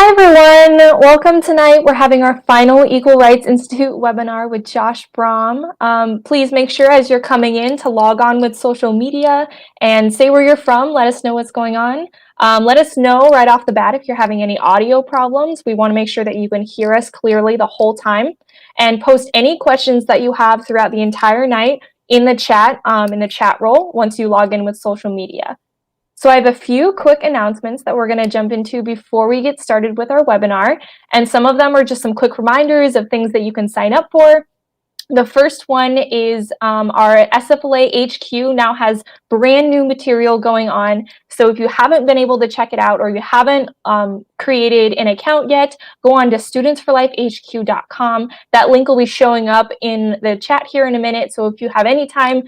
Hi everyone, welcome tonight. We're having our final Equal Rights Institute webinar with Josh Brahm. Please make sure as you're coming in to log on with social media and say where you're from. Let us know what's going on. Let us know right off the bat if you're having any audio problems. We want to make sure that you can hear us clearly the whole time, and post any questions that you have throughout the entire night in the chat role once you log in with social media. So I have a few quick announcements that we're going to jump into before we get started with our webinar, and some of them are just some quick reminders of things that you can sign up for. The first one is our SFLA HQ now has brand new material going on. So if you haven't been able to check it out or you haven't created an account yet, go on to studentsforlifehq.com. That link will be showing up in the chat here in a minute. So if you have any time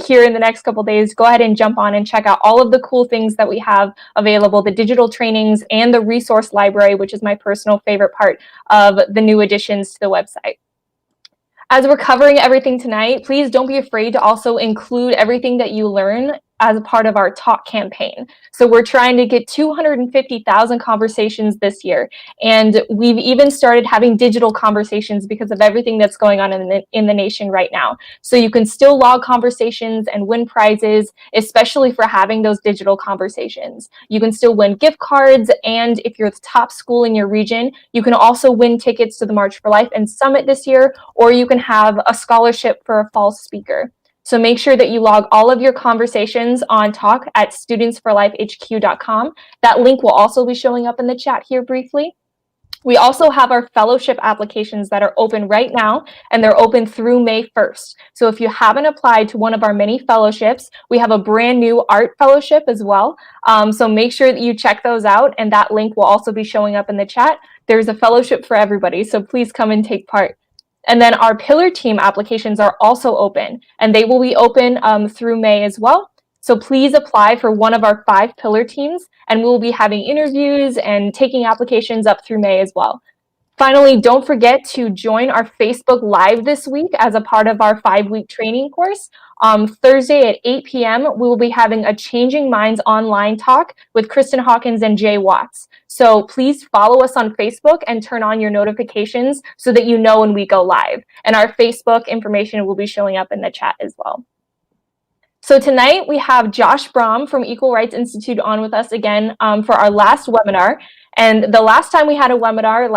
here in the next couple days, go ahead and jump on and check out all of the cool things that we have available, the digital trainings and the resource library, which is my personal favorite part of the new additions to the website. As we're covering everything tonight, please don't be afraid to also include everything that you learn as a part of our talk campaign. So we're trying to get 250,000 conversations this year. And we've even started having digital conversations because of everything that's going on in the nation right now. So you can still log conversations and win prizes, especially for having those digital conversations. You can still win gift cards. And if you're the top school in your region, you can also win tickets to the March for Life and Summit this year, or you can have a scholarship for a fall speaker. So make sure that you log all of your conversations on talk at studentsforlifehq.com. That link will also be showing up in the chat here briefly. We also have our fellowship applications that are open right now, and they're open through May 1st. So if you haven't applied to one of our many fellowships, we have a brand new art fellowship as well. So make sure that you check those out, and that link will also be showing up in the chat. There's a fellowship for everybody, so please come and take part. And then our pillar team applications are also open, and they will be open through May as well. So please apply for one of our 5 pillar teams, and we'll be having interviews and taking applications up through May as well. Finally, don't forget to join our Facebook Live this week as a part of our 5-week training course. Thursday at 8 p.m., we will be having a Changing Minds online talk with Kristen Hawkins and Jay Watts. So please follow us on Facebook and turn on your notifications so that you know when we go live. And our Facebook information will be showing up in the chat as well. So tonight we have Josh Brahm from Equal Rights Institute on with us again for our last webinar. And the last time we had a webinar,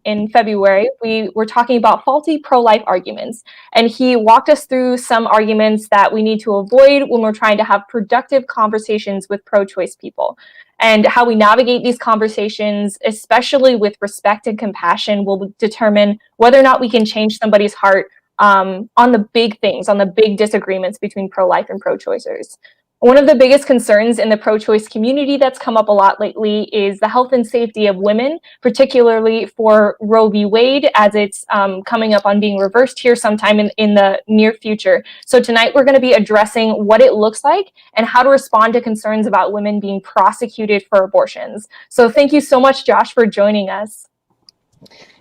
in February, we were talking about faulty pro-life arguments. And he walked us through some arguments that we need to avoid when we're trying to have productive conversations with pro-choice people. And how we navigate these conversations, especially with respect and compassion, will determine whether or not we can change somebody's heart on the big things, on the big disagreements between pro-life and pro-choicers. One of the biggest concerns in the pro-choice community that's come up a lot lately is the health and safety of women, particularly for Roe v. Wade, as it's coming up on being reversed here sometime in the near future. So tonight we're going to be addressing what it looks like and how to respond to concerns about women being prosecuted for abortions. So thank you so much, Josh, for joining us.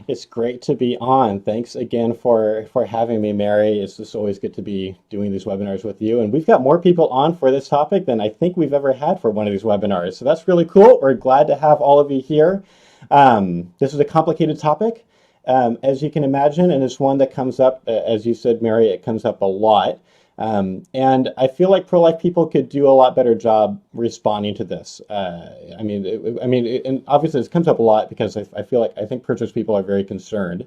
It's great to be on. Thanks again for having me, Mary. It's just always good to be doing these webinars with you. And we've got more people on for this topic than I think we've ever had for one of these webinars. So that's really cool. We're glad to have all of you here. This is a complicated topic, as you can imagine, and it's one that comes up, as you said, Mary, it comes up a lot. And I feel like pro-life people could do a lot better job responding to this. And obviously this comes up a lot because I think pro-choice people are very concerned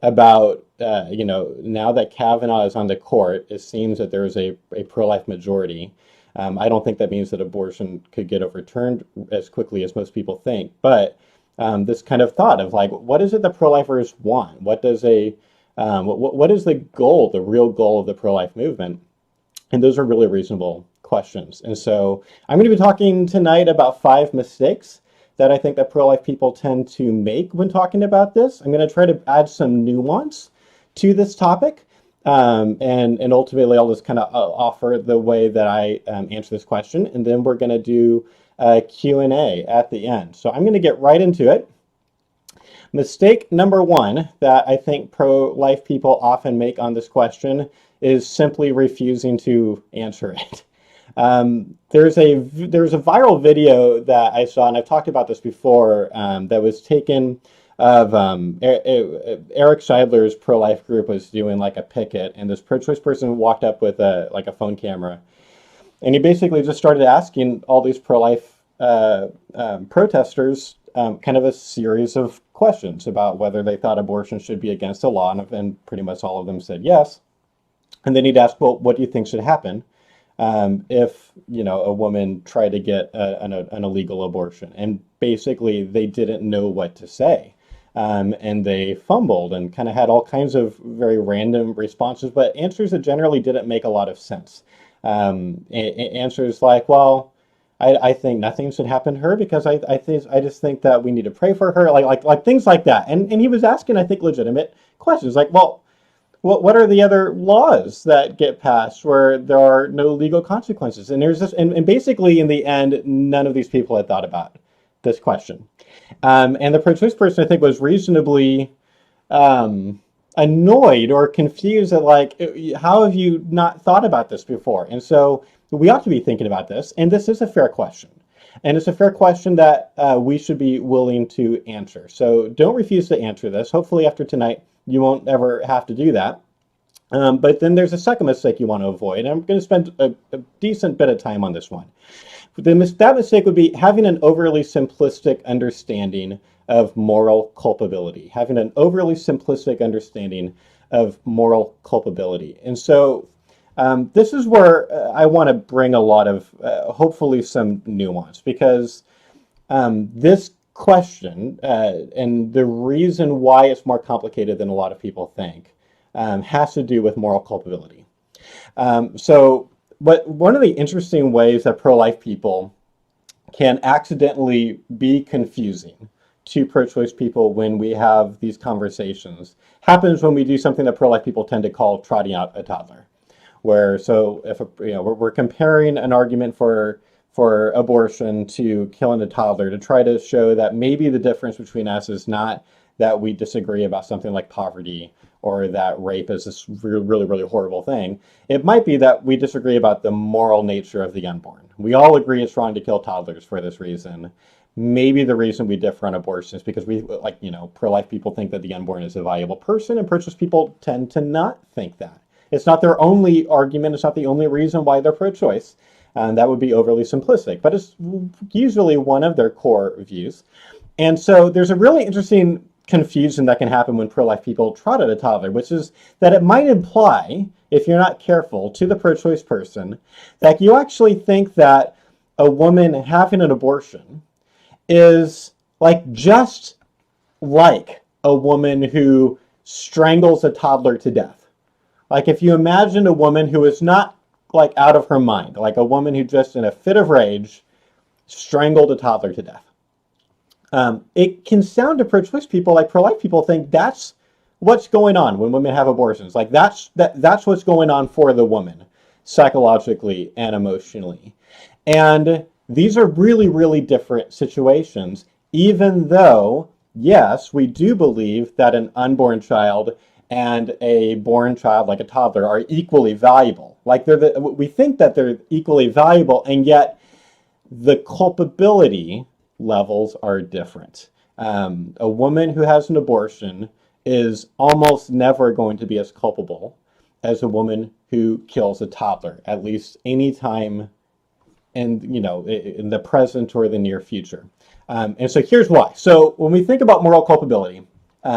about, now that Kavanaugh is on the court, it seems that there is a pro-life majority. I don't think that means that abortion could get overturned as quickly as most people think, but this kind of thought of like, what is it that pro-lifers want? What is the goal, the real goal of the pro-life movement? And those are really reasonable questions. And so I'm going to be talking tonight about 5 mistakes that I think that pro-life people tend to make when talking about this. I'm going to try to add some nuance to this topic. And ultimately, I'll just kind of offer the way that I answer this question. And then we're going to do a Q&A at the end. So I'm going to get right into it. Mistake number 1 that I think pro-life people often make on this question is simply refusing to answer it. There's a viral video that I saw, and I've talked about this before, that was taken of Eric Scheidler's pro-life group was doing like a picket, and this pro-choice person walked up with a phone camera, and he basically just started asking all these pro-life protesters kind of a series of questions about whether they thought abortion should be against the law, and pretty much all of them said yes. And then he'd ask, well, what do you think should happen if a woman tried to get an illegal abortion? And basically, they didn't know what to say. And they fumbled and kind of had all kinds of very random responses, but answers that generally didn't make a lot of sense. Answers like, well, I think nothing should happen to her because I just think that we need to pray for her, like things like that. And he was asking, I think, legitimate questions like, well, what are the other laws that get passed where there are no legal consequences? And there's this, and basically in the end, none of these people had thought about this question. And the pro-choice person, I think, was reasonably annoyed or confused at like, how have you not thought about this before? And so we ought to be thinking about this. And this is a fair question. And it's a fair question that we should be willing to answer. So don't refuse to answer this. Hopefully after tonight, you won't ever have to do that. But then there's a second mistake you want to avoid. And I'm going to spend a decent bit of time on this one. That mistake would be having an overly simplistic understanding of moral culpability. Having an overly simplistic understanding of moral culpability. And so this is where I want to bring a lot of, hopefully some nuance, because this question and the reason why it's more complicated than a lot of people think has to do with moral culpability. But one of the interesting ways that pro-life people can accidentally be confusing to pro-choice people when we have these conversations happens when we do something that pro-life people tend to call trotting out a toddler. If we're comparing an argument for abortion to killing a toddler to try to show that maybe the difference between us is not that we disagree about something like poverty or that rape is this really, really horrible thing. It might be that we disagree about the moral nature of the unborn. We all agree it's wrong to kill toddlers for this reason. Maybe the reason we differ on abortion is because pro-life people think that the unborn is a valuable person, and pro-choice people tend to not think that. It's not their only argument. It's not the only reason why they're pro-choice. And that would be overly simplistic, but it's usually one of their core views. And so there's a really interesting confusion that can happen when pro-life people trot at a toddler, which is that it might imply, if you're not careful, to the pro-choice person, that you actually think that a woman having an abortion is just like a woman who strangles a toddler to death. Like if you imagine a woman who is not out of her mind, like a woman who just in a fit of rage strangled a toddler to death. It can sound to pro-choice people like pro-life people think that's what's going on when women have abortions. Like that's what's going on for the woman psychologically and emotionally. And these are really, really different situations, even though, yes, we do believe that an unborn child and a born child, like a toddler, are equally valuable. We think that they're equally valuable, and yet the culpability levels are different. A woman who has an abortion is almost never going to be as culpable as a woman who kills a toddler, at least any time in the present or the near future. And so here's why. So when we think about moral culpability,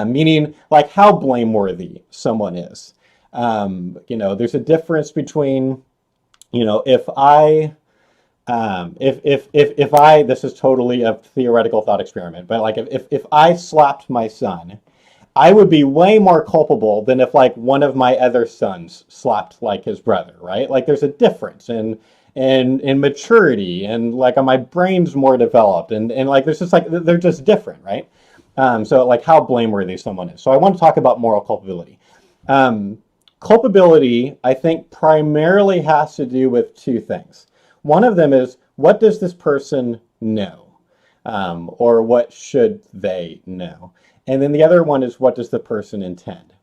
meaning how blameworthy someone is, there's a difference between, if I, this is totally a theoretical thought experiment, but if I slapped my son, I would be way more culpable than if one of my other sons slapped his brother, right? There's a difference in maturity, and my brain's more developed, and there's just they're just different, right? So how blameworthy someone is. So I want to talk about moral culpability. Culpability, I think, primarily has to do with two things. One of them is, what does this person know? Or what should they know? And then the other one is, what does the person intend?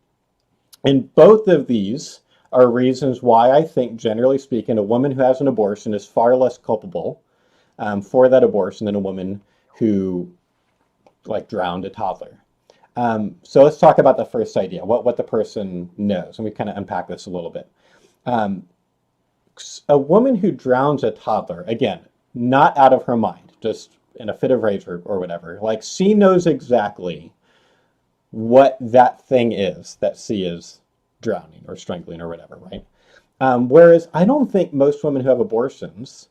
And both of these are reasons why I think, generally speaking, a woman who has an abortion is far less culpable for that abortion than a woman who like drowned a toddler. So let's talk about the first idea, what the person knows, and we kind of unpack this a little bit. Um, a woman who drowns a toddler, again, not out of her mind, just in a fit of rage or whatever, like she knows exactly what that thing is that she is drowning or strangling or whatever, right? Whereas I don't think most women who have abortions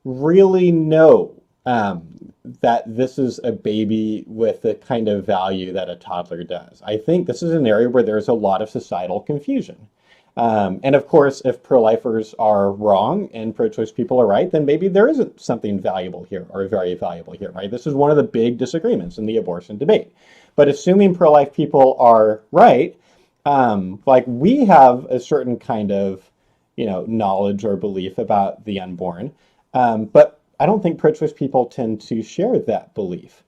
really know that this is a baby with the kind of value that a toddler does. I think this is an area where there's a lot of societal confusion. And of course, if pro-lifers are wrong and pro-choice people are right, then maybe there isn't something valuable here or very valuable here, right? This is one of the big disagreements in the abortion debate. But assuming pro-life people are right, like we have a certain kind of, knowledge or belief about the unborn, but I don't think pro-choice people tend to share that belief.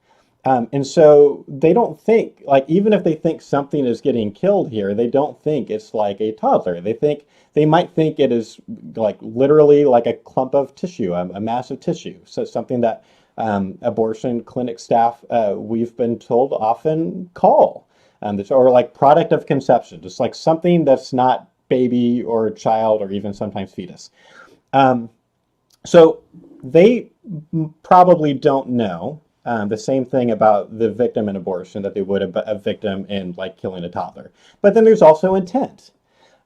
And so they don't think, like, even if they think something is getting killed here, they don't think it's like a toddler. They might think it is like literally like a clump of tissue, a mass of tissue. So something that abortion clinic staff, we've been told, often call, or like product of conception, just like something that's not baby or child or even sometimes fetus. So they probably don't know the same thing about the victim in abortion that they would a victim in like killing a toddler. But then there's also intent.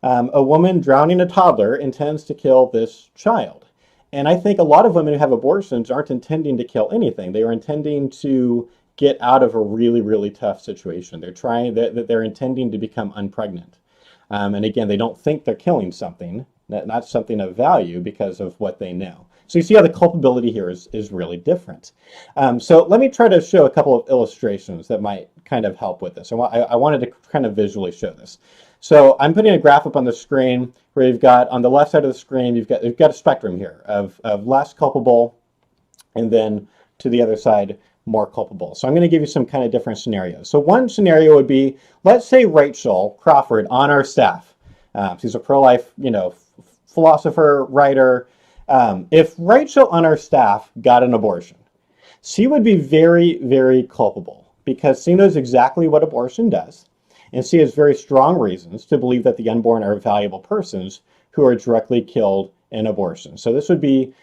A woman drowning a toddler intends to kill this child. And I think a lot of women who have abortions aren't intending to kill anything. They are intending to get out of a really, really tough situation. They're intending to become unpregnant. And again, they don't think they're killing something, not something of value because of what they know. So you see how the culpability here is really different. So let me try to show a couple of illustrations that might kind of help with this. I wanted to kind of visually show this. So I'm putting a graph up on the screen where you've got, on the left side of the screen, you've got a spectrum here of less culpable, and then to the other side, more culpable. So I'm going to give you some kind of different scenarios. So one scenario would be, let's say Rachel Crawford on our staff. She's a pro-life, philosopher, writer. If Rachel on our staff got an abortion, she would be very, very culpable because she knows exactly what abortion does, and she has very strong reasons to believe that the unborn are valuable persons who are directly killed in abortion. So this would be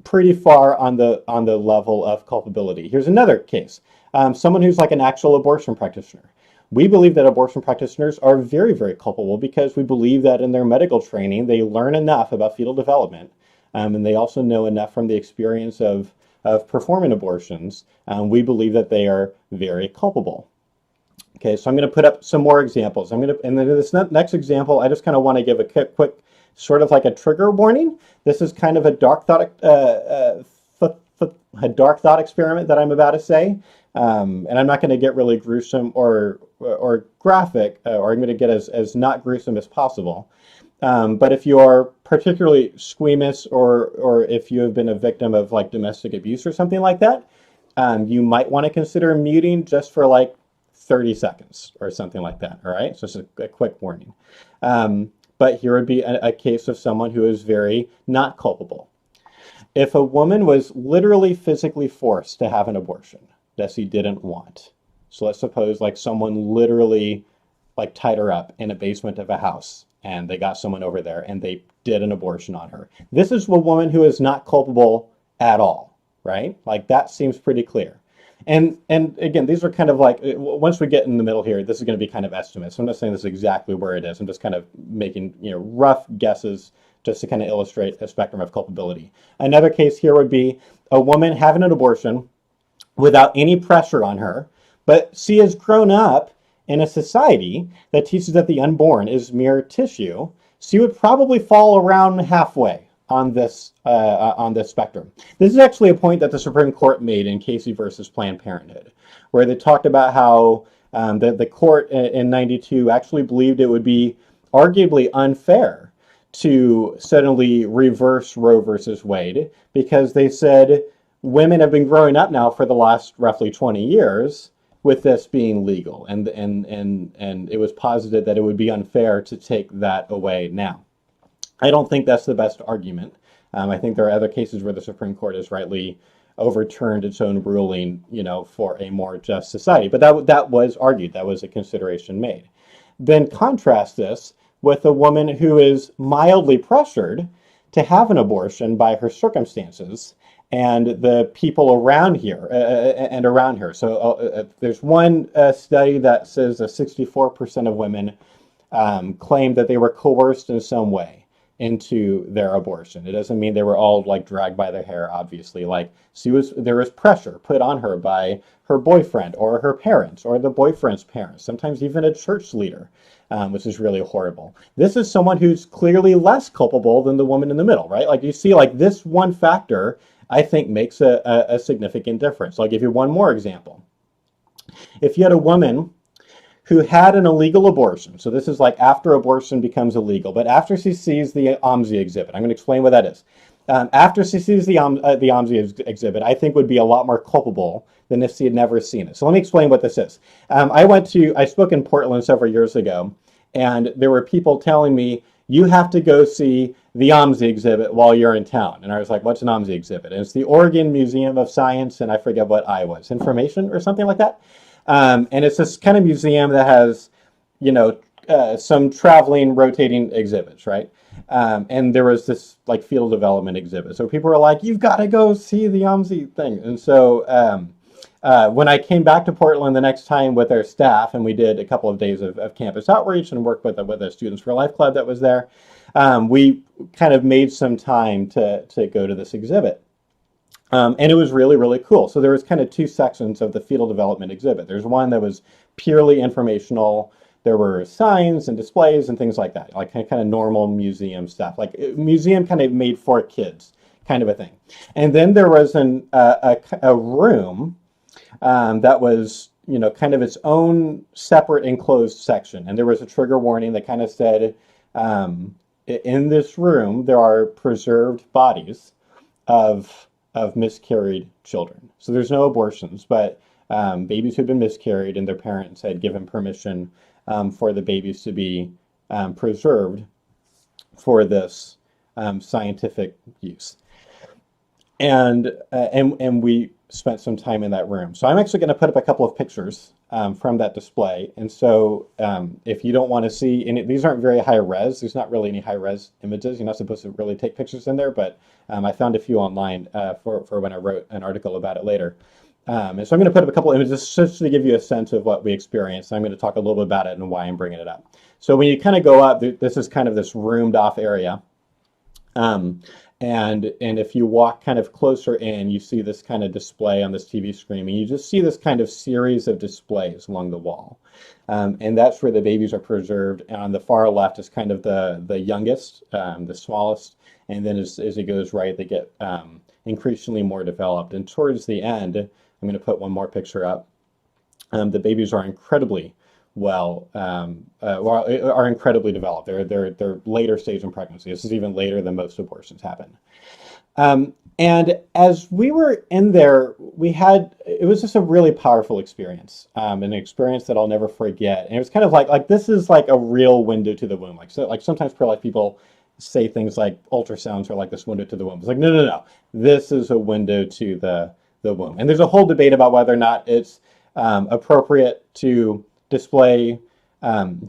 pretty far on the level of culpability. Here's another case. Someone who's like an actual abortion practitioner. We believe that abortion practitioners are very, very culpable because we believe that in their medical training, they learn enough about fetal development, and they also know enough from the experience of performing abortions. We believe that they are very culpable. Okay, so I'm going to put up some more examples. And then this next example, I just kind of want to give a quick sort of like a trigger warning. This is kind of a dark thought experiment that I'm about to say. And I'm not going to get really gruesome or graphic, or I'm going to get as not gruesome as possible. But if you are particularly squeamish, or if you have been a victim of like domestic abuse or something like that, you might want to consider muting just for like 30 seconds or something like that. All right, so it's a quick warning. But here would be a case of someone who is very not culpable. If a woman was literally physically forced to have an abortion that she didn't want, so let's suppose like someone literally like tied her up in a basement of a house, and they got someone over there and they did an abortion on her. This is a woman who is not culpable at all, right? Like that seems pretty clear. And again, these are kind of like, once we get in the middle here, this is going to be kind of estimates. So I'm not saying this is exactly where it is. I'm just kind of making rough guesses just to kind of illustrate a spectrum of culpability. Another case here would be a woman having an abortion without any pressure on her, but she has grown up in a society that teaches that the unborn is mere tissue. She would probably fall around halfway on this spectrum. This is actually a point that the Supreme Court made in Casey versus Planned Parenthood, where they talked about how the court in '92 actually believed it would be arguably unfair to suddenly reverse Roe versus Wade, because they said women have been growing up now for the last roughly 20 years with this being legal, and it was posited that it would be unfair to take that away now. I don't think that's the best argument. I think there are other cases where the Supreme Court has rightly overturned its own ruling, for a more just society. But that was argued. That was a consideration made. Then contrast this with a woman who is mildly pressured to have an abortion by her circumstances and the people around here and around her. So there's one study that says that 64% of women claimed that they were coerced in some way into their abortion. It doesn't mean they were all like dragged by their hair, obviously. Like there was pressure put on her by her boyfriend or her parents or the boyfriend's parents, sometimes even a church leader, which is really horrible. This is someone who's clearly less culpable than the woman in the middle, right? Like you see, like this one factor, I think makes a significant difference. I'll give you one more example. If you had a woman who had an illegal abortion. So this is like after abortion becomes illegal, but after she sees the OMSI exhibit. I'm going to explain what that is. After she sees the OMSI exhibit, I think would be a lot more culpable than if she had never seen it. So let me explain what this is. I spoke in Portland several years ago, and there were people telling me, you have to go see the OMSI exhibit while you're in town. And I was like, what's an OMSI exhibit? And it's the Oregon Museum of Science, and I forget what I was, information or something like that. And it's this kind of museum that has, some traveling, rotating exhibits, right? And there was this like field development exhibit. So people were like, you've got to go see the OMSI thing. And so when I came back to Portland the next time with our staff, and we did a couple of days of campus outreach and worked with the Students for Life Club that was there, we kind of made some time to go to this exhibit. And it was really, really cool. So there was kind of two sections of the fetal development exhibit. There's one that was purely informational. There were signs and displays and things like that, like kind of normal museum stuff, like museum kind of made for kids kind of a thing. And then there was a room that was, kind of its own separate enclosed section. And there was a trigger warning that kind of said, in this room, there are preserved bodies of miscarried children. So there's no abortions, but babies who'd been miscarried and their parents had given permission for the babies to be preserved for this scientific use. And we spent some time in that room. So I'm actually going to put up a couple of pictures from that display. And so if you don't want to see any, these aren't very high res. There's not really any high res images. You're not supposed to really take pictures in there, but I found a few online for when I wrote an article about it later. And so I'm going to put up a couple of images just to give you a sense of what we experienced. I'm going to talk a little bit about it and why I'm bringing it up. So when you kind of go up, this is kind of this roomed off area. And if you walk kind of closer in, you see this kind of display on this TV screen, and you just see this kind of series of displays along the wall. And that's where the babies are preserved. And on the far left is kind of the youngest, the smallest. And then as it goes right, they get increasingly more developed. And towards the end, I'm going to put one more picture up. The babies are incredibly are incredibly developed. They're later stage in pregnancy. This is even later than most abortions happen. And as we were in there, it was just a really powerful experience, an experience that I'll never forget. And it was kind of like this is like a real window to the womb. Like sometimes pro-life people say things like ultrasounds are like this window to the womb. It's like, no. This is a window to the womb. And there's a whole debate about whether or not it's appropriate to display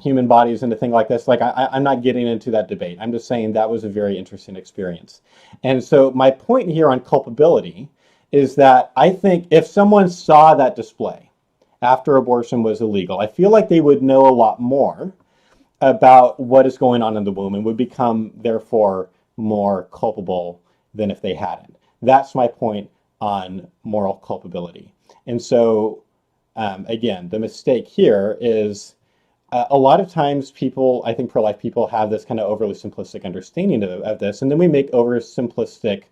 human bodies into things like this. Like I'm not getting into that debate. I'm just saying that was a very interesting experience. And so my point here on culpability is that I think if someone saw that display after abortion was illegal, I feel like they would know a lot more about what is going on in the womb and would become therefore more culpable than if they hadn't. That's my point on moral culpability. And so again, the mistake here is a lot of times people, I think pro-life people have this kind of overly simplistic understanding of this, and then we make oversimplistic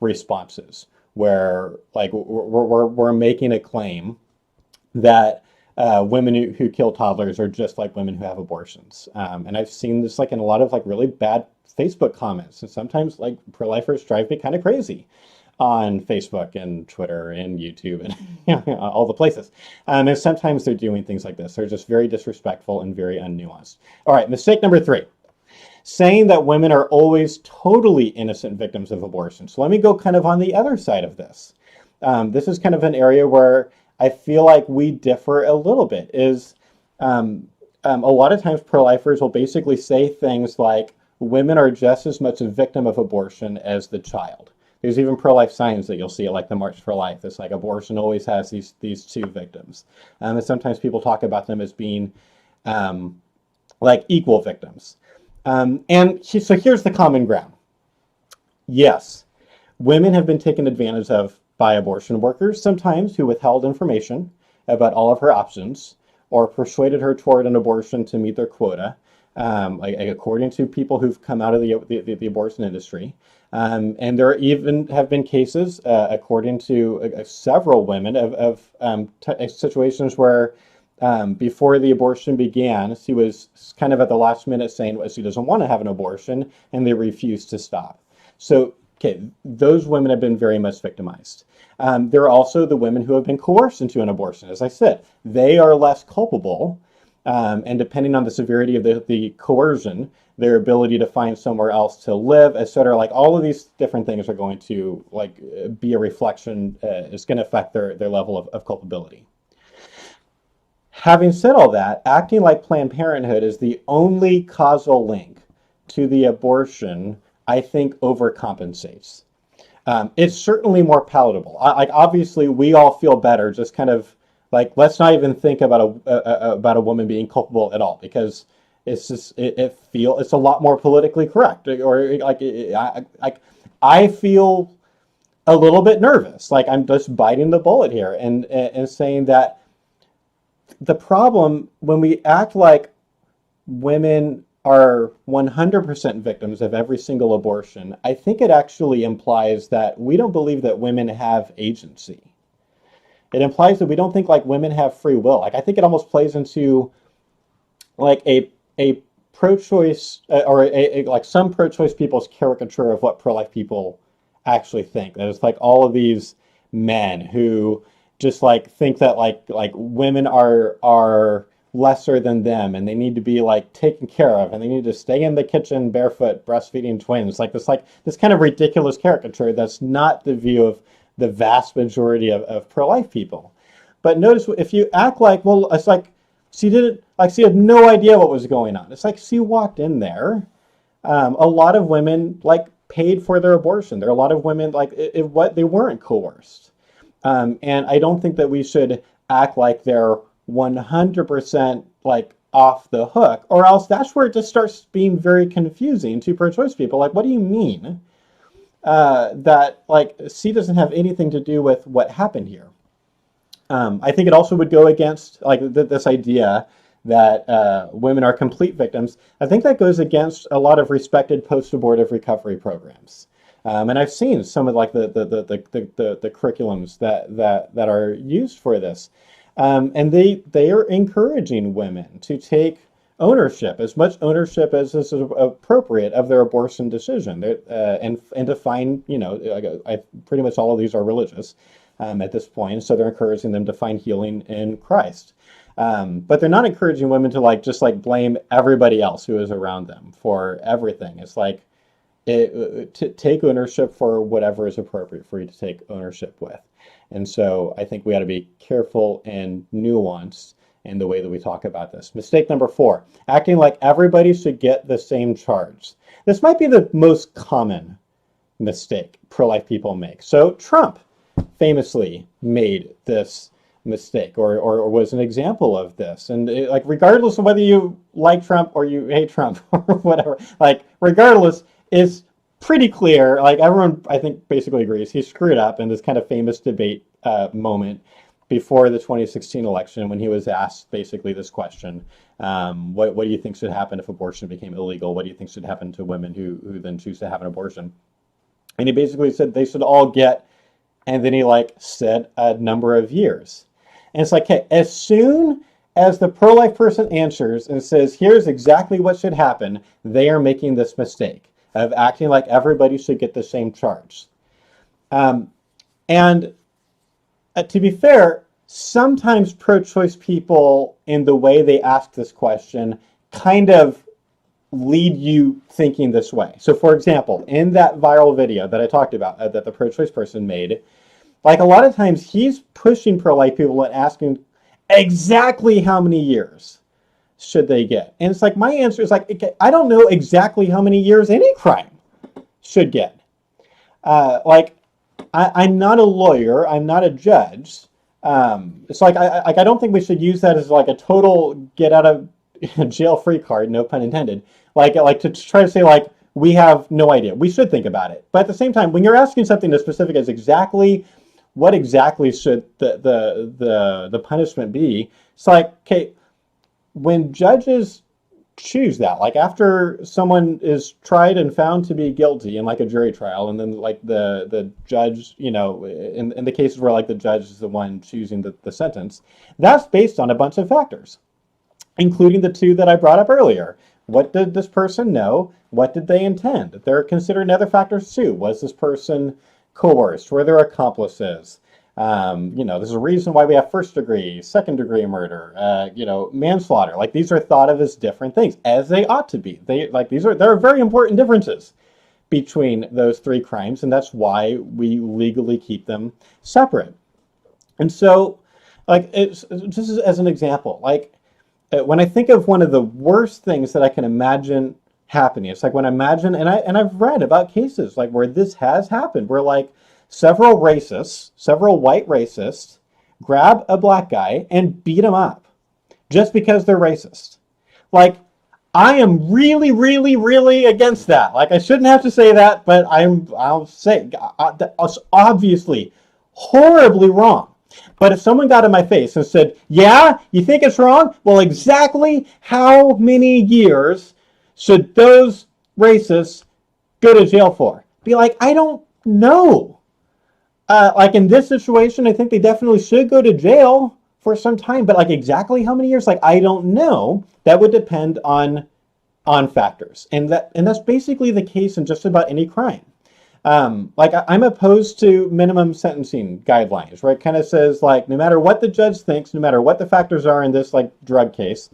responses where like we're making a claim that women who kill toddlers are just like women who have abortions. And I've seen this like in a lot of like really bad Facebook comments, and sometimes like pro-lifers drive me kind of crazy. on Facebook and Twitter and YouTube and all the places. And sometimes they're doing things like this. They're just very disrespectful and very unnuanced. All right, mistake number 3. Saying that women are always totally innocent victims of abortion. So let me go kind of on the other side of this. This is kind of an area where I feel like we differ a little bit. A lot of times pro-lifers will basically say things like women are just as much a victim of abortion as the child. There's even pro-life signs that you'll see, like the March for Life. It's like abortion always has these two victims. And sometimes people talk about them as being like equal victims. So here's the common ground. Yes, women have been taken advantage of by abortion workers, sometimes who withheld information about all of her options or persuaded her toward an abortion to meet their quota, according to people who've come out of the abortion industry. And there even have been cases, according to several women, of situations where before the abortion began, she was kind of at the last minute saying she doesn't want to have an abortion, and they refused to stop. So, okay, those women have been very much victimized. There are also the women who have been coerced into an abortion. As I said, they are less culpable, and depending on the severity of the coercion, their ability to find somewhere else to live, etc., like all of these different things are going to be a reflection, it's going to affect their level of culpability. Having said all that, acting like Planned Parenthood is the only causal link to the abortion, I think, overcompensates. It's certainly more palatable. Obviously, we all feel better. Just kind of let's not even think about a woman being culpable at all, because it's just it's a lot more politically correct. Or I feel a little bit nervous. Like I'm just biting the bullet here and saying that the problem when we act like women are 100% victims of every single abortion, I think it actually implies that we don't believe that women have agency. It implies that we don't think like women have free will. I think it almost plays into like a pro-choice or like some pro-choice people's caricature of what pro-life people actually think. That it's like all of these men who just think that like women are lesser than them and they need to be taken care of and they need to stay in the kitchen barefoot breastfeeding twins, this kind of ridiculous caricature that's not the view of the vast majority of pro-life people. But notice if you act like, well, it's like she didn't, she had no idea what was going on. It's like she walked in there. A lot of women paid for their abortion. There are a lot of women they weren't coerced. And I don't think that we should act like they're 100% off the hook, or else that's where it just starts being very confusing to pro-choice people. What do you mean that C doesn't have anything to do with what happened here? I think it also would go against this idea that women are complete victims. I think that goes against a lot of respected post-abortive recovery programs. And I've seen some of the curriculums that are used for this. And they are encouraging women to take ownership, as much ownership as is appropriate of their abortion decision. And to find, pretty much all of these are religious at this point, so they're encouraging them to find healing in Christ. But they're not encouraging women to just blame everybody else who is around them for everything. It's to take ownership for whatever is appropriate for you to take ownership with. And so I think we ought to be careful and nuanced in the way that we talk about this. Mistake number 4, acting like everybody should get the same charge. This might be the most common mistake pro-life people make. So Trump famously made this mistake or was an example of this. And regardless of whether you like Trump or you hate Trump or whatever, regardless, it's pretty clear, everyone I think basically agrees, he screwed up in this kind of famous debate moment before the 2016 election when he was asked basically this question, what do you think should happen if abortion became illegal? What do you think should happen to women who then choose to have an abortion? And he basically said they should all get, and then he said a number of years. And it's hey, as soon as the pro-life person answers and says, here's exactly what should happen, they are making this mistake of acting like everybody should get the same charge. Um, and to be fair, sometimes pro-choice people, in the way they ask this question, kind of lead you thinking this way. So, for example, in that viral video that I talked about, that the pro-choice person made, like a lot of times he's pushing pro-life people and asking exactly how many years should they get. And it's like, my answer is like, I don't know exactly how many years any crime should get. Like, I'm not a lawyer. I'm not a judge. It's like I don't think we should use that as like a total get out of jail free card, no pun intended. Like to try to say like we have no idea. We should think about it, but at the same time, when you're asking something as specific as exactly what exactly should the punishment be, it's like, okay, when judges choose that, like after someone is tried and found to be guilty in like a jury trial, and then like the judge, in the cases where like the judge is the one choosing the sentence, that's based on a bunch of factors, including the two that I brought up earlier. What did this person know? What did they intend? They're considering other factors too. Was this person coerced? Were there accomplices? There's a reason why we have first degree, second degree murder, manslaughter. Like these are thought of as different things, as they ought to be. There are very important differences between those three crimes, and that's why we legally keep them separate. And so, like, just as an example, like when I think of one of the worst things that I can imagine happening, it's like when I imagine, and I've read about cases like where this has happened, where like several white racists, grab a black guy and beat him up just because they're racist. Like, I am really, really, really against that. Like, I shouldn't have to say that, but I'll say that's obviously horribly wrong. But if someone got in my face and said, yeah, you think it's wrong? Well, exactly how many years should those racists go to jail for? Be like, I don't know. Like in this situation, I think they definitely should go to jail for some time, but like exactly how many years, like I don't know. That would depend on factors, and that's basically the case in just about any crime. I'm opposed to minimum sentencing guidelines, right? Kind of says like no matter what the judge thinks, no matter what the factors are in this like drug case,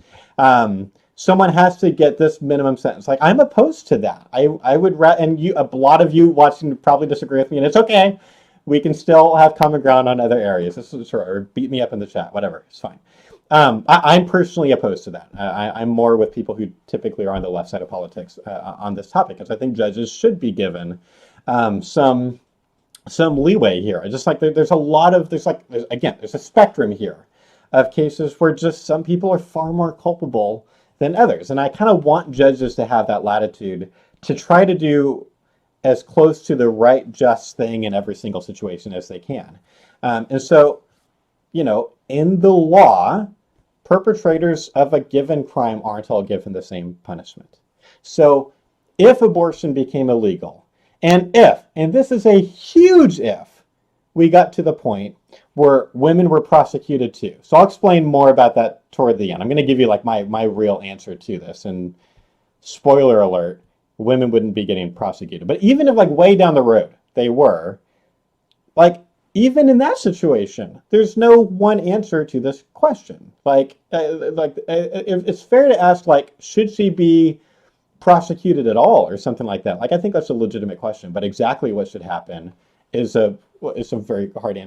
someone has to get this minimum sentence. Like I'm opposed to that. I would and you, a lot of you watching probably disagree with me, and it's okay. We can still have common ground on other areas. This is or beat me up in the chat, whatever. It's fine. I'm personally opposed to that. I'm more with people who typically are on the left side of politics on this topic, because I think judges should be given some leeway here. Just like there's a spectrum here of cases where just some people are far more culpable than others, and I kind of want judges to have that latitude to try to do as close to the right, just thing in every single situation as they can. And so, in the law, perpetrators of a given crime aren't all given the same punishment. So if abortion became illegal, and this is a huge if, we got to the point where women were prosecuted too. So I'll explain more about that toward the end. I'm going to give you like my real answer to this, and spoiler alert, women wouldn't be getting prosecuted. But even if like way down the road they were, like even in that situation, there's no one answer to this question. It's fair to ask like, should she be prosecuted at all or something like that? Like I think that's a legitimate question, but exactly what should happen is a very hard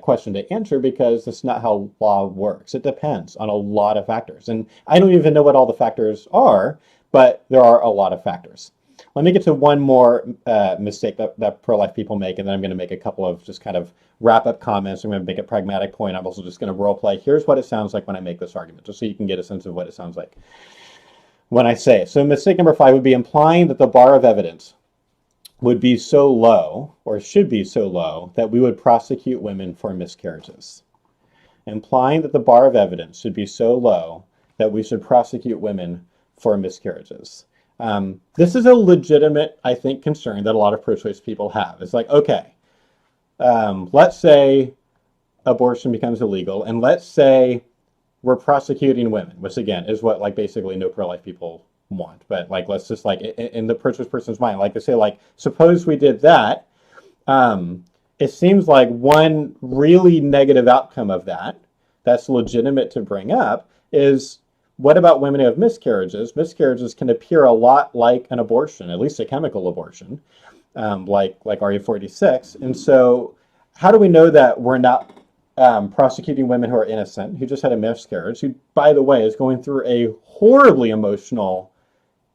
question to answer, because that's not how law works. It depends on a lot of factors, and I don't even know what all the factors are, but there are a lot of factors. Let me get to one more mistake that pro-life people make, and then I'm going to make a couple of just kind of wrap-up comments. I'm going to make a pragmatic point. I'm also just going to role play. Here's what it sounds like when I make this argument, just so you can get a sense of what it sounds like when I say it. So mistake number 5 would be implying that the bar of evidence would be so low, or should be so low, that we would prosecute women for miscarriages. Implying that the bar of evidence should be so low that we should prosecute women for miscarriages. This is a legitimate, I think, concern that a lot of pro-choice people have. It's like, okay, let's say abortion becomes illegal, and let's say we're prosecuting women, which again is what like basically no pro-life people want. But like, let's just like in the pro-choice person's mind, like they say, like, suppose we did that, It seems like one really negative outcome of that, that's legitimate to bring up, is what about women who have miscarriages? Miscarriages can appear a lot like an abortion, at least a chemical abortion, like RE46. And so, how do we know that we're not prosecuting women who are innocent, who just had a miscarriage, who, by the way, is going through a horribly emotional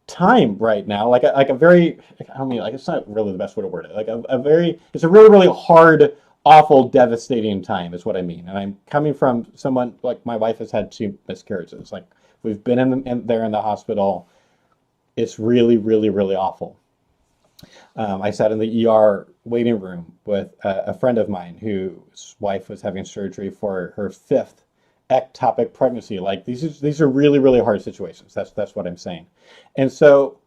time right now, like a very, I don't mean, like, it's not really the best way to word it, like a very, it's a really, really hard, awful, devastating time is what I mean. And I'm coming from someone, like, my wife has had 2 miscarriages. Like, we've been there in the hospital. It's really, really, really awful. I sat in the ER waiting room with a friend of mine whose wife was having surgery for her 5th ectopic pregnancy. Like, these are really, really hard situations. That's what I'm saying. And so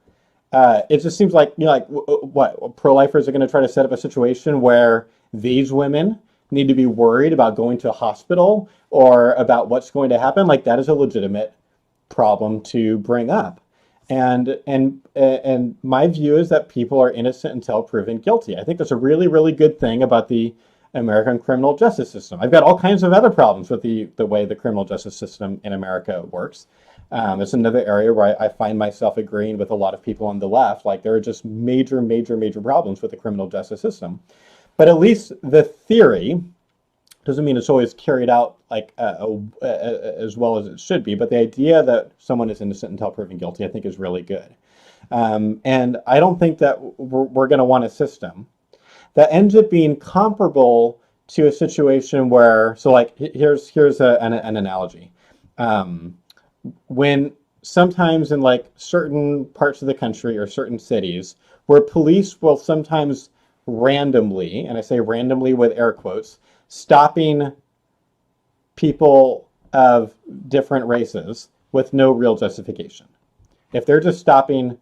it just seems like, like, what, pro-lifers are going to try to set up a situation where these women need to be worried about going to a hospital or about what's going to happen. Like, that is a legitimate problem to bring up. And my view is that people are innocent until proven guilty. I think that's a really, really good thing about the American criminal justice system. I've got all kinds of other problems with the way the criminal justice system in America works. It's another area where I find myself agreeing with a lot of people on the left. Like, there are just major, major, major problems with the criminal justice system. But at least the theory doesn't mean it's always carried out like as well as it should be. But the idea that someone is innocent until proven guilty, I think, is really good. And I don't think that we're going to want a system that ends up being comparable to a situation where, so like, here's an analogy. When sometimes in like certain parts of the country or certain cities where police will sometimes randomly, and I say randomly with air quotes, stopping people of different races with no real justification. If they're just stopping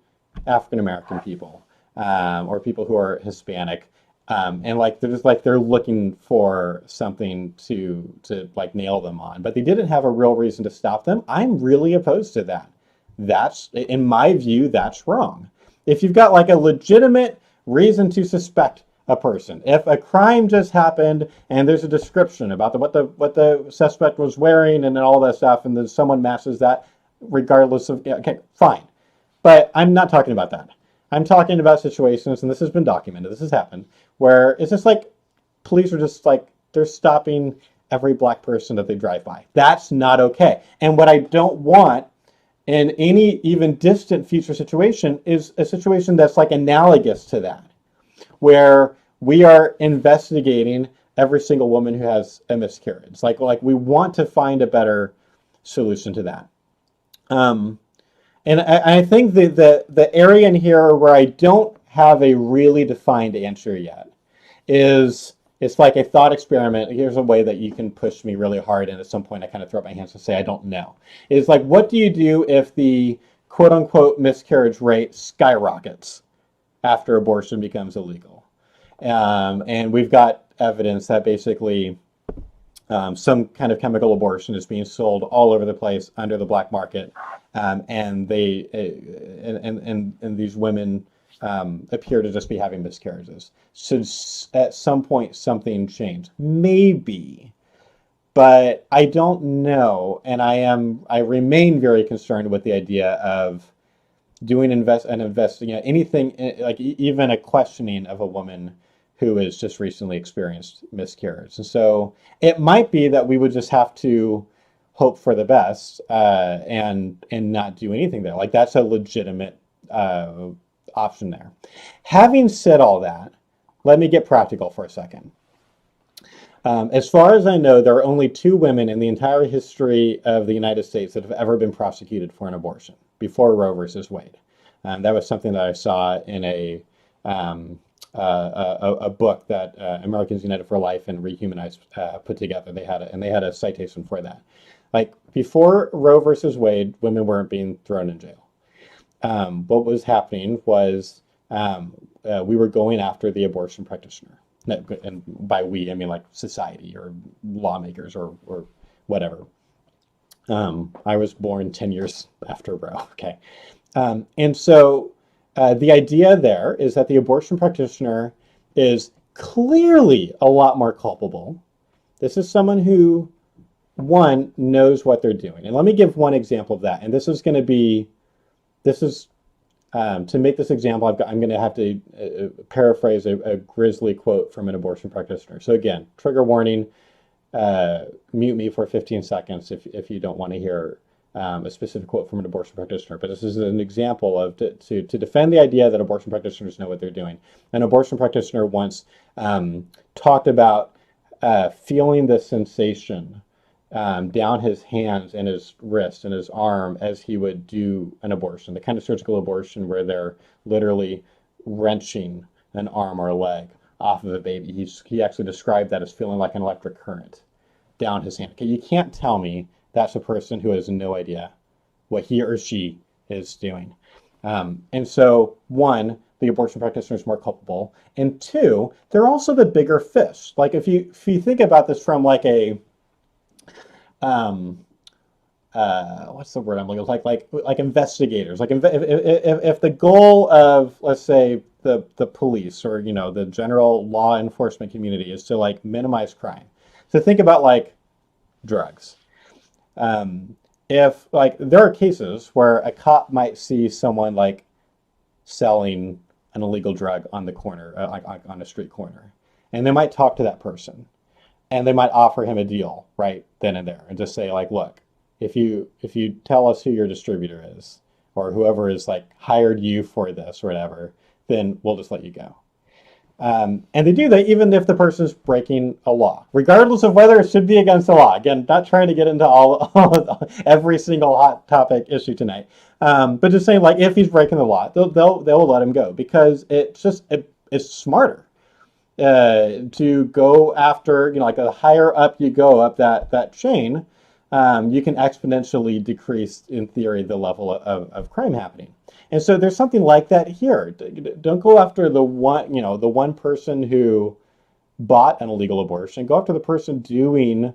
African American people or people who are Hispanic, and like they're just like they're looking for something to like nail them on, but they didn't have a real reason to stop them, I'm really opposed to that. That's, in my view, that's wrong. If you've got like a legitimate reason to suspect a person, if a crime just happened and there's a description about what the suspect was wearing and all that stuff, and then someone matches that, regardless of, yeah, okay, fine. But I'm not talking about that. I'm talking about situations, and this has been documented, this has happened, where it's just like police are just like, they're stopping every black person that they drive by. That's not okay. And what I don't want in any even distant future situation is a situation that's like analogous to that, where we are investigating every single woman who has a miscarriage. Like we want to find a better solution to that. And I think the area in here where I don't have a really defined answer yet is, it's like a thought experiment. Here's a way that you can push me really hard, and at some point I kind of throw up my hands and say, I don't know. It's like, what do you do if the quote unquote miscarriage rate skyrockets after abortion becomes illegal? And we've got evidence that basically some kind of chemical abortion is being sold all over the place under the black market, and they and these women appear to just be having miscarriages. Should at some point something change? Maybe, but I don't know, and I remain very concerned with the idea of doing investing anything like even a questioning of a woman who has just recently experienced miscarriage. And so it might be that we would just have to hope for the best and not do anything there. Like, that's a legitimate option there. Having said all that, let me get practical for a second. As far as I know, there are only 2 women in the entire history of the United States that have ever been prosecuted for an abortion before Roe versus Wade. That was something that I saw in a book that Americans United for Life and Rehumanize put together. They had a citation for that. Like, before Roe versus Wade, women weren't being thrown in jail. What was happening was we were going after the abortion practitioner. And by we, I mean like society or lawmakers or whatever. I was born 10 years after Roe. Okay. And so the idea there is that the abortion practitioner is clearly a lot more culpable. This is someone who, one, knows what they're doing. And let me give one example of that. And this is going to be, this is, to make this example, I'm going to have to paraphrase a grisly quote from an abortion practitioner. So again, trigger warning, mute me for 15 seconds if you don't want to hear a specific quote from an abortion practitioner. But this is an example of to defend the idea that abortion practitioners know what they're doing. An abortion practitioner once talked about feeling the sensation down his hands and his wrist and his arm as he would do an abortion, the kind of surgical abortion where they're literally wrenching an arm or a leg off of a baby. He actually described that as feeling like an electric current down his hand. Okay, you can't tell me that's a person who has no idea what he or she is doing. And so, one, the abortion practitioner is more culpable, and two, they're also the bigger fish. Like if you think about this from like a what's the word I'm looking for? Like investigators. Like if the goal of, let's say, the police or the general law enforcement community is to like minimize crime. So think about like drugs. If like there are cases where a cop might see someone like selling an illegal drug on the corner, like on a street corner, and they might talk to that person, and they might offer him a deal right then and there, and just say like, look, if you tell us who your distributor is, or whoever is like hired you for this or whatever, then we'll just let you go. And they do that even if the person's breaking a law, regardless of whether it should be against the law. Again, not trying to get into every single hot topic issue tonight, but just saying like if he's breaking the law, they'll let him go because it's smarter to go after like the higher up you go up that chain, you can exponentially decrease in theory the level of crime happening. And so there's something like that here. Don't go after the one person who bought an illegal abortion. Go after the person doing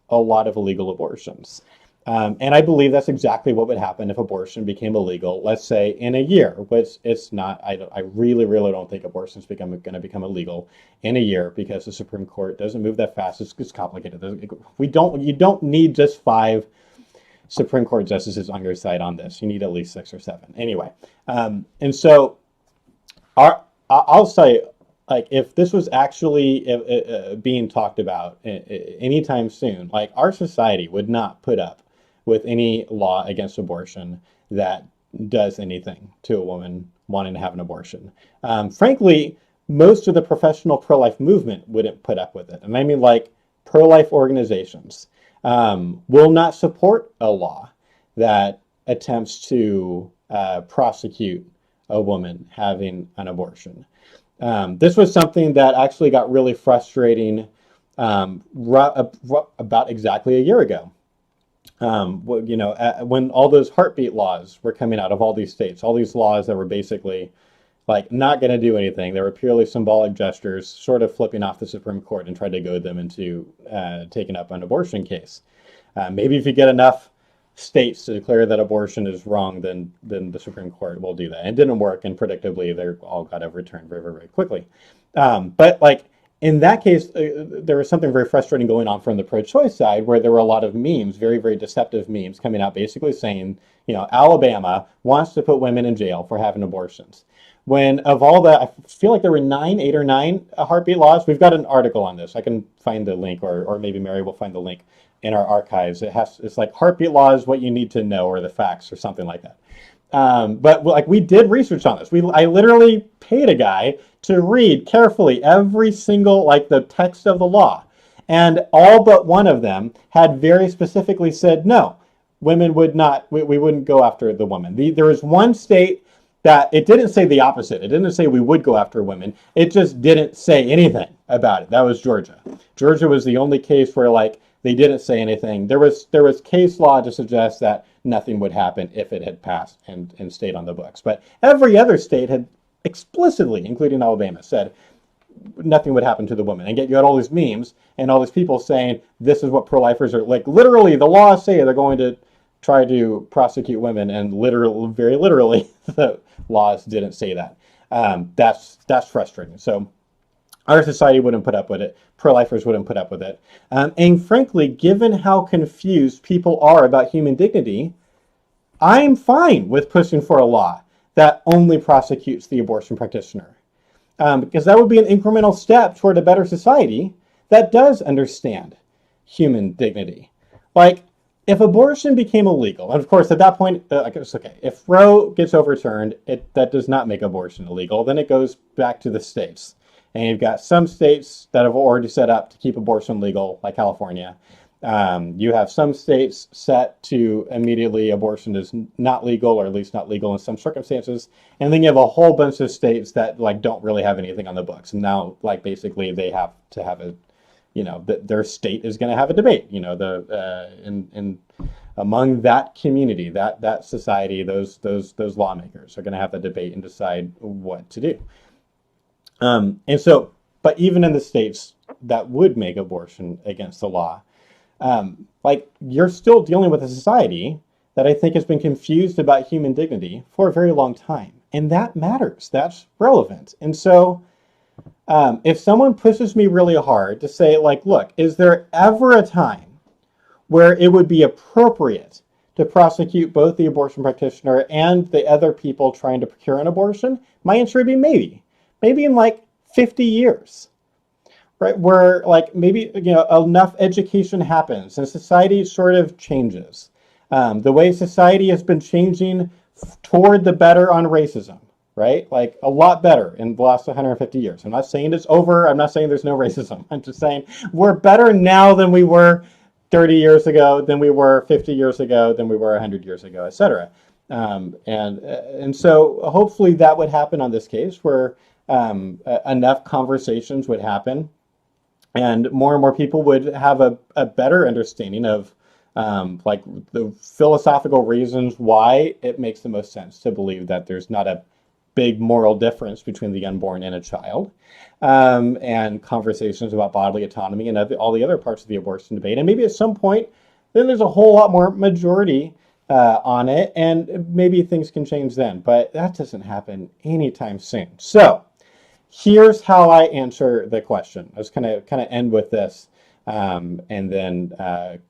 a lot of illegal abortions. And I believe that's exactly what would happen if abortion became illegal, let's say in a year, which it's not. I really, really don't think abortion is going to become illegal in a year because the Supreme Court doesn't move that fast. It's complicated. You don't need just 5 Supreme Court justices on your side on this. You need at least 6 or 7. Anyway, and so I'll say, like, if this was actually being talked about anytime soon, like our society would not put up with any law against abortion that does anything to a woman wanting to have an abortion. Frankly, most of the professional pro-life movement wouldn't put up with it. And I mean like pro-life organizations will not support a law that attempts to prosecute a woman having an abortion. This was something that actually got really frustrating about exactly a year ago. When all those heartbeat laws were coming out of all these states, all these laws that were basically like not going to do anything. They were purely symbolic gestures, sort of flipping off the Supreme Court and tried to goad them into taking up an abortion case. Maybe if you get enough states to declare that abortion is wrong, then the Supreme Court will do that. And it didn't work, and predictably, they all got overturned very, very, very quickly. But like in that case, there was something very frustrating going on from the pro-choice side, where there were a lot of memes, very, very deceptive memes coming out, basically saying, Alabama wants to put women in jail for having abortions. When of all the, I feel like there were 8 or 9 heartbeat laws. We've got an article on this. I can find the link, or maybe Mary will find the link in our archives. It's like heartbeat laws, what you need to know, or the facts, or something like that. But like we did research on this. I literally paid a guy to read carefully every single, like the text of the law. And all but one of them had very specifically said, no, women would not, we wouldn't go after the woman. There was one state that it didn't say the opposite. It didn't say we would go after women. It just didn't say anything about it. That was Georgia. Georgia was the only case where like they didn't say anything. There was case law to suggest that nothing would happen if it had passed and stayed on the books. But every other state had explicitly, including Alabama, said nothing would happen to the woman. And yet you had all these memes and all these people saying this is what pro-lifers are like. Literally, the laws say they're going to try to prosecute women, and literally, very literally, the laws didn't say that. That's frustrating. So Our society wouldn't put up with it. Pro-lifers wouldn't put up with it. And frankly, given how confused people are about human dignity, I'm fine with pushing for a law that only prosecutes the abortion practitioner. Because that would be an incremental step toward a better society that does understand human dignity. Like, if abortion became illegal, and of course at that point, it's okay. If Roe gets overturned, that does not make abortion illegal. Then it goes back to the states. And you've got some states that have already set up to keep abortion legal, like California. You have some states set to immediately abortion is not legal, or at least not legal in some circumstances. And then you have a whole bunch of states that like don't really have anything on the books. And now like basically they have to have a, their state is going to have a debate, in among that community, that society, those lawmakers are going to have the debate and decide what to do. And so, but even in the states that would make abortion against the law, like you're still dealing with a society that I think has been confused about human dignity for a very long time. And that matters. That's relevant. And so if someone pushes me really hard to say, like, look, is there ever a time where it would be appropriate to prosecute both the abortion practitioner and the other people trying to procure an abortion? My answer would be maybe. Maybe in like 50 years. Right, where like maybe enough education happens and society sort of changes. The way society has been changing toward the better on racism, right? Like a lot better in the last 150 years. I'm not saying it's over. I'm not saying there's no racism. I'm just saying we're better now than we were 30 years ago, than we were 50 years ago, than we were 100 years ago, etc. And so hopefully that would happen on this case, where enough conversations would happen and more people would have a better understanding of like the philosophical reasons why it makes the most sense to believe that there's not a big moral difference between the unborn and a child, and conversations about bodily autonomy and all the other parts of the abortion debate. And maybe at some point, then there's a whole lot more majority on it, and maybe things can change then. But that doesn't happen anytime soon. So here's how I answer the question. I was kind of end with this, and then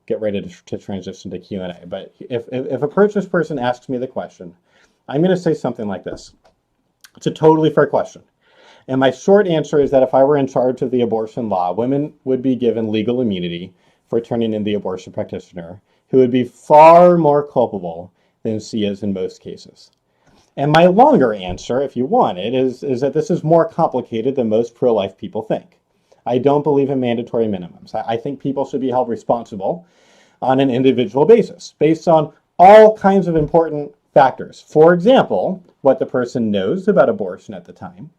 get ready to transition to Q&A. But if a purchase person asks me the question, I'm going to say something like this. It's a totally fair question. And my short answer is that if I were in charge of the abortion law, women would be given legal immunity for turning in the abortion practitioner, who would be far more culpable than she is in most cases. And my longer answer, if you want it, is that this is more complicated than most pro-life people think. I don't believe in mandatory minimums. I think people should be held responsible on an individual basis, based on all kinds of important factors. For example, what the person knows about abortion at the time,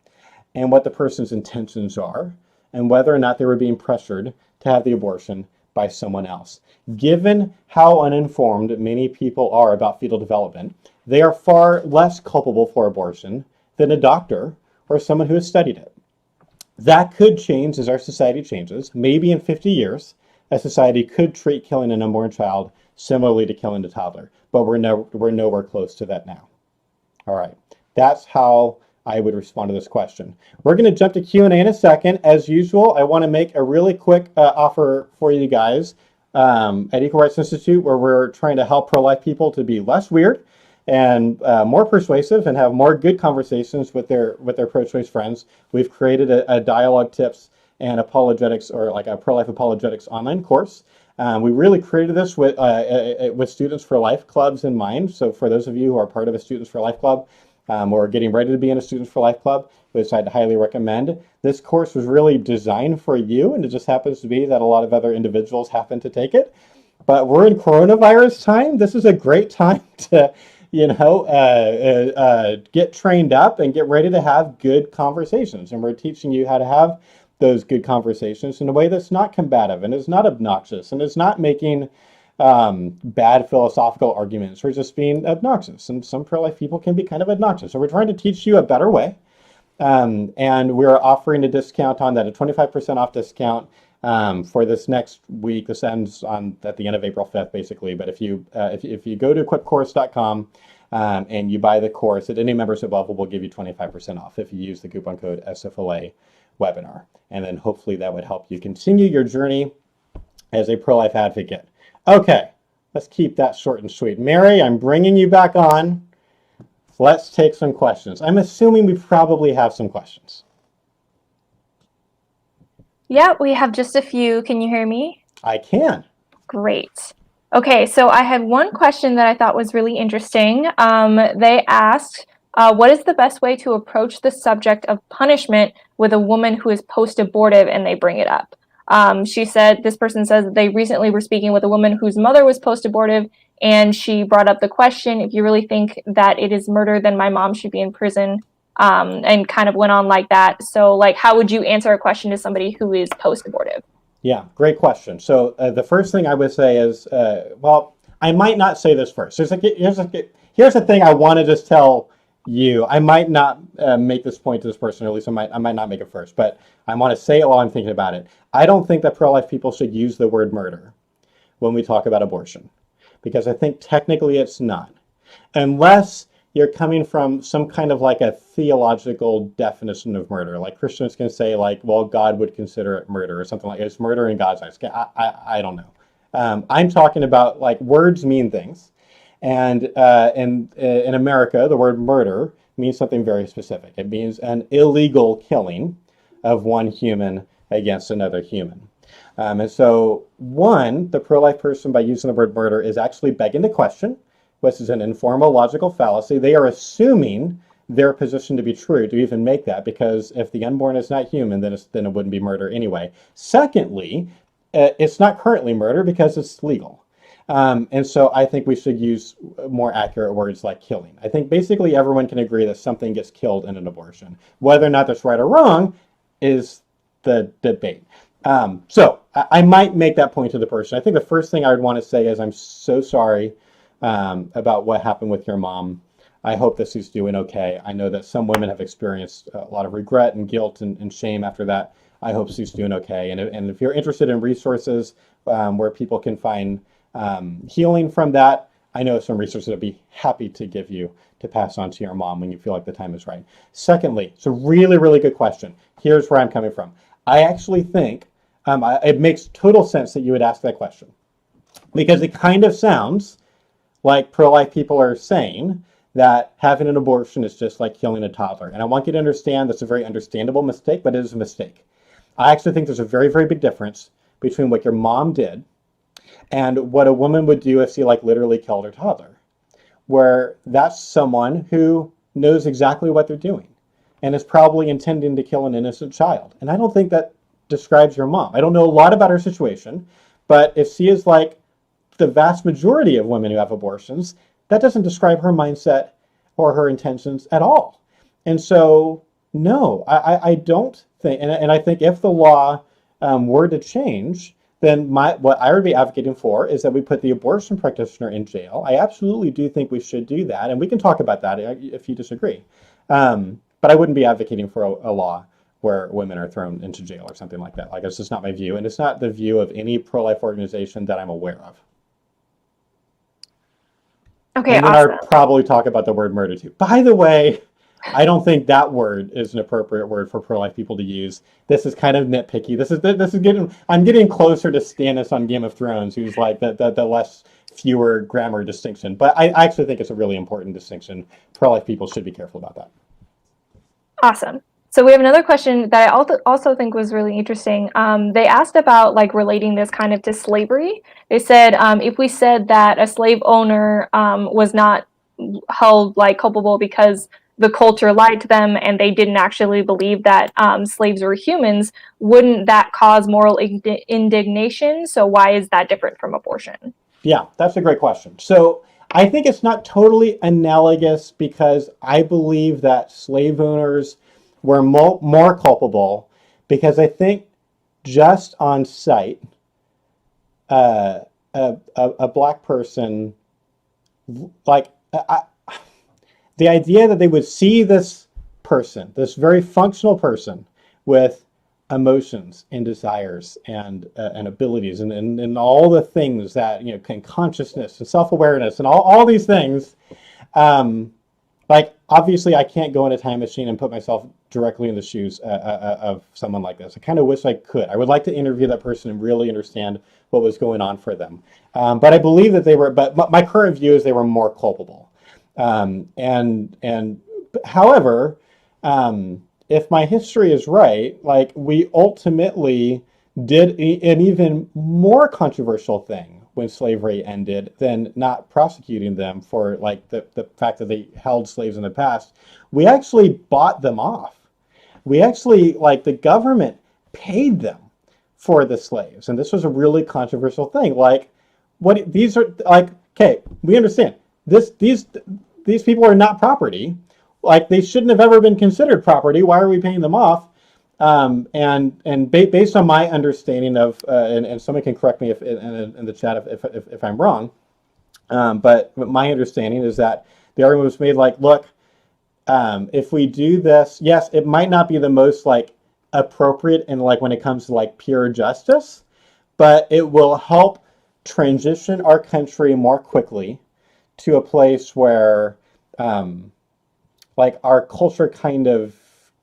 and what the person's intentions are, and whether or not they were being pressured to have the abortion by someone else. Given how uninformed many people are about fetal development, they are far less culpable for abortion than a doctor or someone who has studied it. That could change as our society changes. Maybe in 50 years, a society could treat killing an unborn child similarly to killing a toddler, but we're nowhere close to that now. All right, that's how I would respond to this question. We're going to jump to Q&A in a second. As usual, I want to make a really quick offer for you guys at Equal Rights Institute, where we're trying to help pro-life people to be less weird and more persuasive and have more good conversations with their pro-choice friends. We've created a dialogue tips and apologetics, or like a pro-life apologetics online course. We really created this with Students for Life clubs in mind. So for those of you who are part of a Students for Life club, or getting ready to be in a Students for Life club, which I'd highly recommend, this course was really designed for you, and it just happens to be that a lot of other individuals happen to take it. But we're in coronavirus time. This is a great time to get trained up and get ready to have good conversations. And we're teaching you how to have those good conversations in a way that's not combative and is not obnoxious and is not making bad philosophical arguments or just being obnoxious. And some pro-life people can be kind of obnoxious. So we're trying to teach you a better way. And we're offering a discount on that, a 25% off discount for this next week. This ends at the end of April 5th, basically. But if you go to equipcourse.com, and you buy the course at any membership level, we'll give you 25% off if you use the coupon code SFLA webinar. And then hopefully that would help you continue your journey as a pro-life advocate. Okay, let's keep that short and sweet. Mary, I'm bringing you back on. Let's take some questions. I'm assuming we probably have some questions. Yeah, we have just a few. Can you hear me? I can. Great. Okay, so I had one question that I thought was really interesting. They asked, what is the best way to approach the subject of punishment with a woman who is post-abortive and they bring it up? This person says that they recently were speaking with a woman whose mother was post-abortive, and she brought up the question, if you really think that it is murder, then my mom should be in prison, and kind of went on like that. So, like, how would you answer a question to somebody who is post-abortive? Yeah, great question. So the first thing I would say is, well, I might not say this first. Here's the thing I want to just tell you. I might not make this point to this person, or at least I might not make it first, but I want to say it while I'm thinking about it. I don't think that pro-life people should use the word murder when we talk about abortion, because I think technically it's not. Unless you're coming from some kind of like a theological definition of murder. Like Christians can say like, well, God would consider it murder or something like it's murder in God's eyes. I don't know. I'm talking about like words mean things. And in America, the word murder means something very specific. It means an illegal killing of one human against another human. And so the pro-life person, by using the word murder, is actually begging the question, which is an informal logical fallacy. They are assuming their position to be true to even make that, because if the unborn is not human, then it wouldn't be murder anyway. Secondly, it's not currently murder because it's legal. And so I think we should use more accurate words like killing. I think basically everyone can agree that something gets killed in an abortion. Whether or not that's right or wrong is the debate. So I might make that point to the person. I think the first thing I would want to say is I'm so sorry about what happened with your mom. I hope that she's doing okay. I know that some women have experienced a lot of regret and guilt and shame after that. I hope she's doing okay. And if you're interested in resources where people can find healing from that, I know some resources I'd be happy to give you to pass on to your mom when you feel like the time is right. Secondly, it's a really, really good question. Here's where I'm coming from. I actually think it makes total sense that you would ask that question, because it kind of sounds like pro-life people are saying that having an abortion is just like killing a toddler. And I want you to understand that's a very understandable mistake, but it is a mistake. I actually think there's a very, very big difference between what your mom did and what a woman would do if she like literally killed her toddler, where that's someone who knows exactly what they're doing and is probably intending to kill an innocent child. And I don't think that describes your mom. I don't know a lot about her situation, but if she is like the vast majority of women who have abortions, that doesn't describe her mindset or her intentions at all. And so, no, I don't think, and I think if the law were to change, then what I would be advocating for is that we put the abortion practitioner in jail. I absolutely do think we should do that, and we can talk about that if you disagree. But I wouldn't be advocating for a law where women are thrown into jail or something like that. Like, it's just not my view, and it's not the view of any pro-life organization that I'm aware of. Okay, and then awesome. I'll probably talk about the word murder too. By the way, I don't think that word is an appropriate word for pro-life people to use. This is kind of nitpicky. I'm getting closer to Stannis on Game of Thrones, who's like the fewer grammar distinction. But I actually think it's a really important distinction. Pro-life people should be careful about that. Awesome. So we have another question that I also think was really interesting. They asked about like relating this kind of to slavery. They said if we said that a slave owner was not held like culpable because the culture lied to them and they didn't actually believe that slaves were humans, wouldn't that cause moral indignation? So why is that different from abortion? Yeah, that's a great question. So I think it's not totally analogous, because I believe that slave owners were more culpable, because I think just on sight, a black person, like the idea that they would see this person, this very functional person with emotions and desires and abilities and all the things that, can consciousness and self-awareness and all these things, Like, obviously, I can't go in a time machine and put myself directly in the shoes of someone like this. I kind of wish I could. I would like to interview that person and really understand what was going on for them. But I believe that they were, but my current view is they were more culpable. And however, if my history is right, like we ultimately did an even more controversial thing when slavery ended than not prosecuting them for like the fact that they held slaves in the past. We actually bought them off. We actually, like the government paid them for the slaves. And this was a really controversial thing. Like what these are like, okay, we understand these people are not property. Like they shouldn't have ever been considered property. Why are we paying them off? Based on my understanding of, and someone can correct me if in the chat if I'm wrong, but my understanding is that the argument was made like, look, if we do this, yes, it might not be the most like appropriate and like when it comes to like pure justice, but it will help transition our country more quickly to a place where like our culture kind of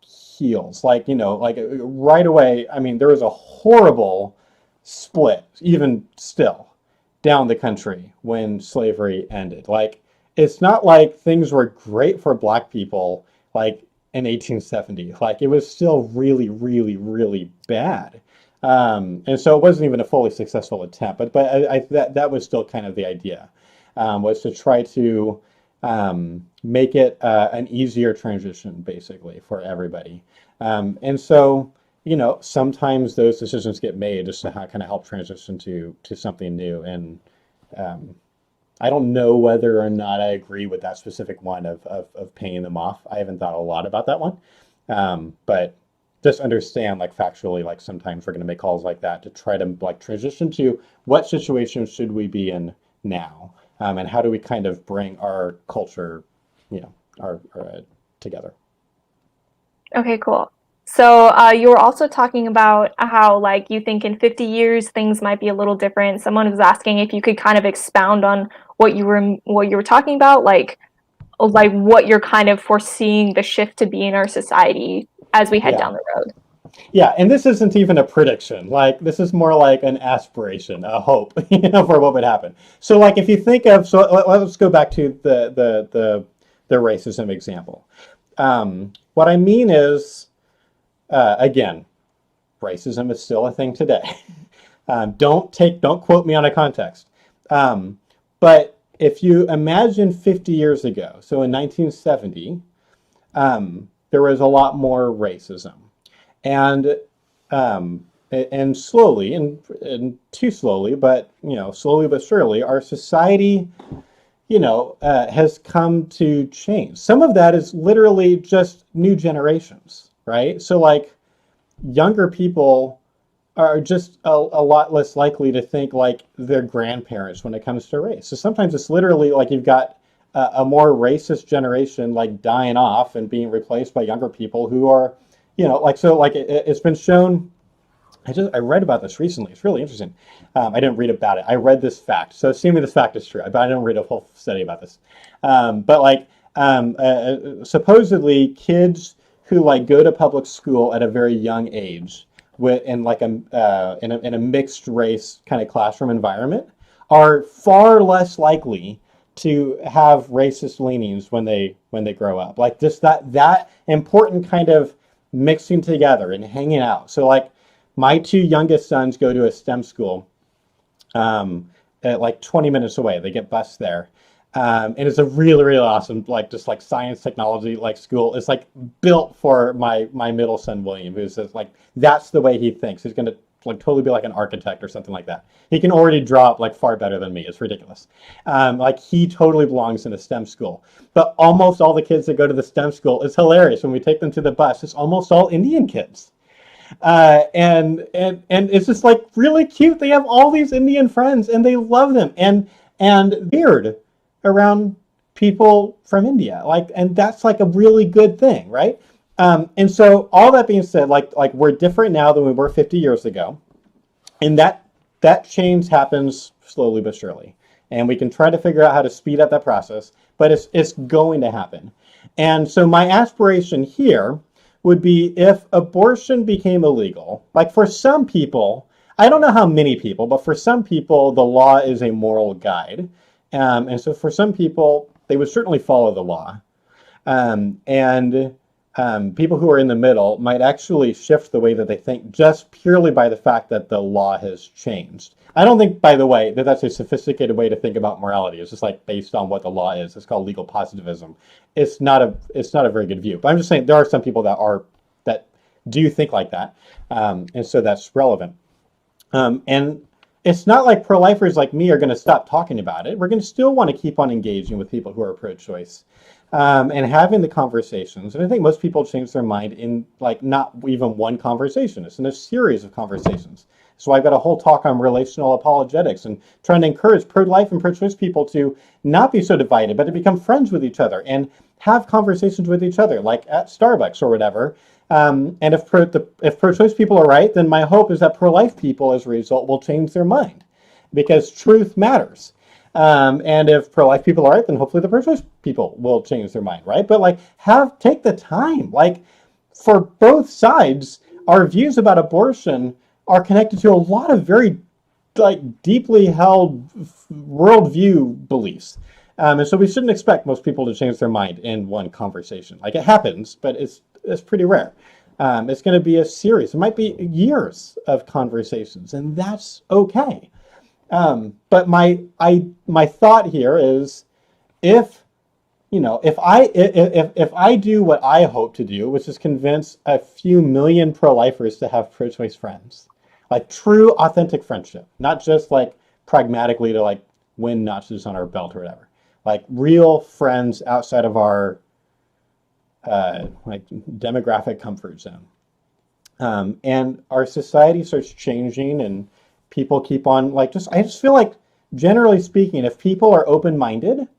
heals. Like, you know, like right away, I mean, there was a horrible split, even still, down the country when slavery ended. Like, it's not like things were great for Black people, like in 1870. Like, it was still really, really, really bad. And so it wasn't even a fully successful attempt, but that was still kind of the idea, was to try to make it an easier transition, basically, for everybody. And so, you know, sometimes those decisions get made just to kind of help transition to something new. And I don't know whether or not I agree with that specific one of paying them off. I haven't thought a lot about that one. But just understand, like factually, like sometimes we're going to make calls like that to try to like transition to what situation should we be in now, and how do we kind of bring our culture, you know, our together. Okay, cool. So you were also talking about how like you think in 50 years things might be a little different. Someone was asking if you could kind of expound on what you were talking about, like what you're kind of foreseeing the shift to be in our society as we head Yeah. down the road. Yeah, and this isn't even a prediction. Like this is more like an aspiration, a hope, you know, for what would happen. So like if you think of, so let's go back to the racism example. What I mean is, again, racism is still a thing today. Don't quote me on a context. But if you imagine 50 years ago, so in 1970, there was a lot more racism. And slowly, and too slowly, but you know, slowly but surely, our society, you know, has come to change. Some of that is literally just new generations, right? So like younger people are just a lot less likely to think like their grandparents when it comes to race. So sometimes it's literally like you've got a more racist generation like dying off and being replaced by younger people who are, you know, like so like it's been shown. I read about this recently. It's really interesting. I didn't read about it. I read this fact. So assuming this fact is true, but I didn't read a whole study about this. But like supposedly kids who like go to public school at a very young age in like in a mixed race kind of classroom environment are far less likely to have racist leanings when they grow up. Like just that important kind of mixing together and hanging out. So like my two youngest sons go to a STEM school at like 20 minutes away. They get bused there. And it's a really, really awesome, like just like science technology, like school. It's like built for my middle son, William, who's just, like, that's the way he thinks. He's going to like totally be like an architect or something like that. He can already draw like far better than me. It's ridiculous. Like he totally belongs in a STEM school. But almost all the kids that go to the STEM school, it's hilarious. When we take them to the bus, it's almost all Indian kids. And it's just like really cute. They have all these Indian friends and they love them and weird around people from India. Like, and that's like a really good thing, right? And so all that being said, like we're different now than we were 50 years ago. And that change happens slowly but surely. And we can try to figure out how to speed up that process. but it's going to happen. And so my aspiration here would be if abortion became illegal, like for some people, I don't know how many people, but for some people, the law is a moral guide. And so for some people, they would certainly follow the law. And people who are in the middle might actually shift the way that they think just purely by the fact that the law has changed. I don't think, by the way, that that's a sophisticated way to think about morality. It's just like based on what the law is. It's called legal positivism. It's not a very good view. But I'm just saying there are some people that do think like that, and so that's relevant. And it's not like pro-lifers like me are going to stop talking about it. We're going to still want to keep on engaging with people who are pro-choice and having the conversations. And I think most people change their mind in like not even one conversation. It's in a series of conversations. So I've got a whole talk on relational apologetics and trying to encourage pro-life and pro-choice people to not be so divided, but to become friends with each other and have conversations with each other, like at Starbucks or whatever. And if pro-choice people are right, then my hope is that pro-life people, as a result, will change their mind, because truth matters. And if pro-life people are right, then hopefully the pro-choice people will change their mind, right? But like, take the time. Like, for both sides, our views about abortion are connected to a lot of very deeply held worldview beliefs. And so we shouldn't expect most people to change their mind in one conversation. Like, it happens, but it's pretty rare. It's going to be a series. It might be years of conversations, and that's okay. But my thought here is, if I do what I hope to do, which is convince a few million pro-lifers to have pro-choice friends, like true, authentic friendship, not just like pragmatically to like win notches on our belt or whatever, like real friends outside of our like demographic comfort zone. And our society starts changing, and people keep on I just feel like, generally speaking, if people are open-minded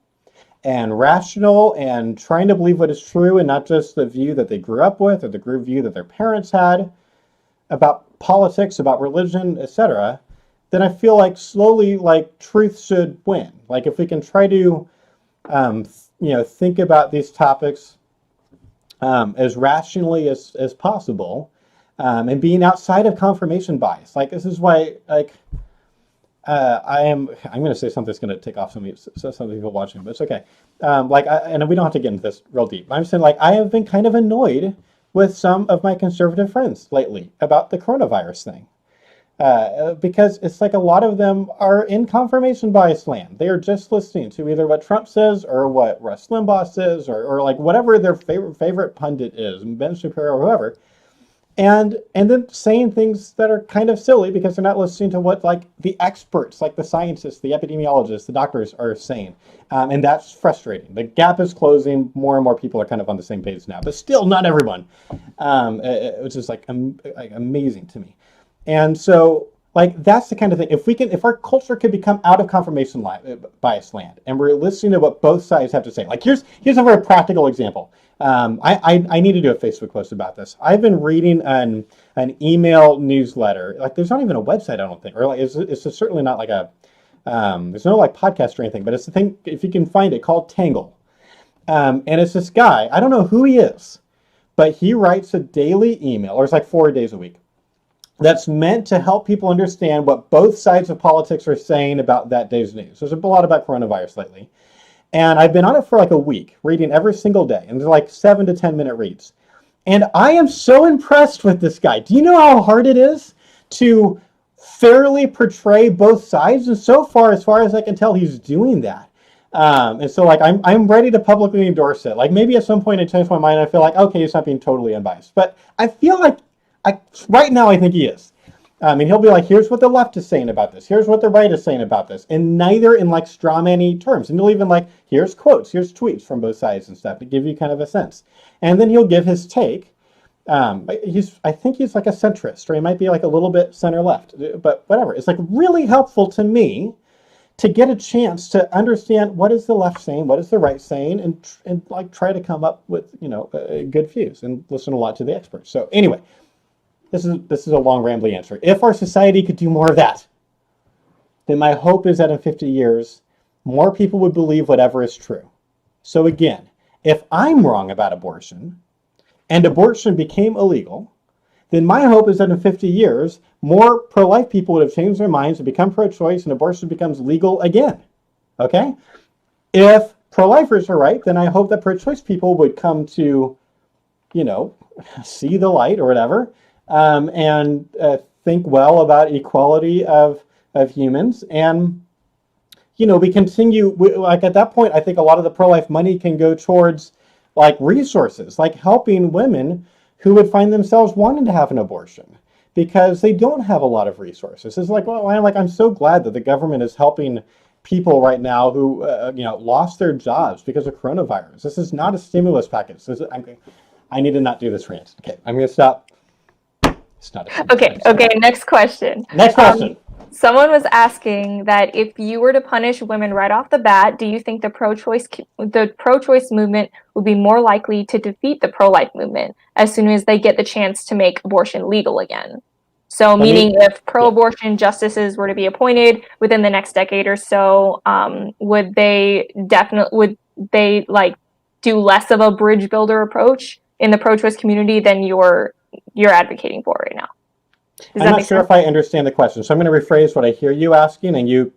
and rational and trying to believe what is true and not just the view that they grew up with or the group view that their parents had about politics, about religion, etc., then I feel like slowly truth should win. Like, if we can try to think about these topics as rationally as possible, and being outside of confirmation bias. Like, this is why I'm going to say something that's going to take off some people watching, but it's okay. And we don't have to get into this real deep. I'm saying, I have been kind of annoyed with some of my conservative friends lately about the coronavirus thing. Because it's like a lot of them are in confirmation bias land. They are just listening to either what Trump says or what Rush Limbaugh says or whatever their favorite pundit is, Ben Shapiro or whoever. And then saying things that are kind of silly because they're not listening to what the experts, like the scientists, the epidemiologists, the doctors are saying. And that's frustrating. The gap is closing. More and more people are kind of on the same page now, but still not everyone, which is amazing to me. And so that's the kind of thing. If our culture could become out of confirmation bias land, and we're listening to what both sides have to say. Here's a very practical example. I need to do a Facebook post about this. I've been reading an email newsletter. There's not even a website, I don't think. Or it's certainly not there's no podcast or anything, but it's the thing, if you can find it, called Tangle. And it's this guy, I don't know who he is, but he writes a daily email, or it's 4 days a week, that's meant to help people understand what both sides of politics are saying about that day's news. There's a lot about coronavirus lately. And I've been on it for a week, reading every single day. And they're 7 to 10 minute reads. And I am so impressed with this guy. Do you know how hard it is to fairly portray both sides? And so far as I can tell, he's doing that. And so I'm ready to publicly endorse it. Maybe at some point I change my mind and I feel okay, he's not being totally unbiased. But I feel right now I think he is. And he'll be here's what the left is saying about this. Here's what the right is saying about this. And neither in straw man-y terms. And he'll even here's quotes, here's tweets from both sides and stuff to give you kind of a sense. And then he'll give his take. I think he's a centrist, or he might be a little bit center-left. But whatever. It's really helpful to me to get a chance to understand what is the left saying, what is the right saying, and try to come up with good views and listen a lot to the experts. So anyway. This is a long, rambly answer. If our society could do more of that, then my hope is that in 50 years, more people would believe whatever is true. So again, if I'm wrong about abortion and abortion became illegal, then my hope is that in 50 years, more pro-life people would have changed their minds and become pro-choice and abortion becomes legal again. Okay? If pro-lifers are right, then I hope that pro-choice people would come to, you know, see the light or whatever, and think well about equality of humans. And, you know, we continue, like at that point, I think a lot of the pro-life money can go towards like resources, like helping women who would find themselves wanting to have an abortion because they don't have a lot of resources. It's like, well, I'm so glad that the government is helping people right now who, you know, lost their jobs because of coronavirus. This is not a stimulus package. I need to not do this rant. Okay, I'm going to stop. It's not a stimulus Okay, package. okay, next question. Next question. Someone was asking that if you were to punish women right off the bat, do you think the pro-choice movement would be more likely to defeat the pro-life movement as soon as they get the chance to make abortion legal again? So, meaning if pro-abortion justices were to be appointed within the next decade or so, would they like do less of a bridge builder approach in the pro-choice community than you're advocating for right now? I'm not sure if I understand the question, so I'm going to rephrase what I hear you asking, and you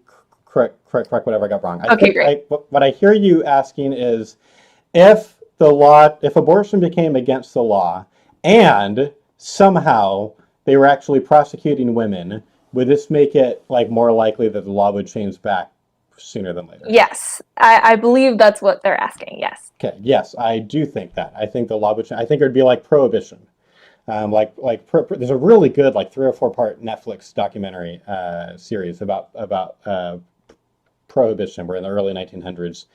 correct whatever I got wrong. Okay, great. What I hear you asking is if abortion became against the law, and somehow they were actually prosecuting women, would this make it like more likely that the law would change back sooner than later? Yes, I believe that's what they're asking. Yes. Okay. Yes, I do think that. I think the law would. I think it would be like prohibition. There's a really good like 3 or 4 part Netflix documentary series about prohibition, where in the early 1900s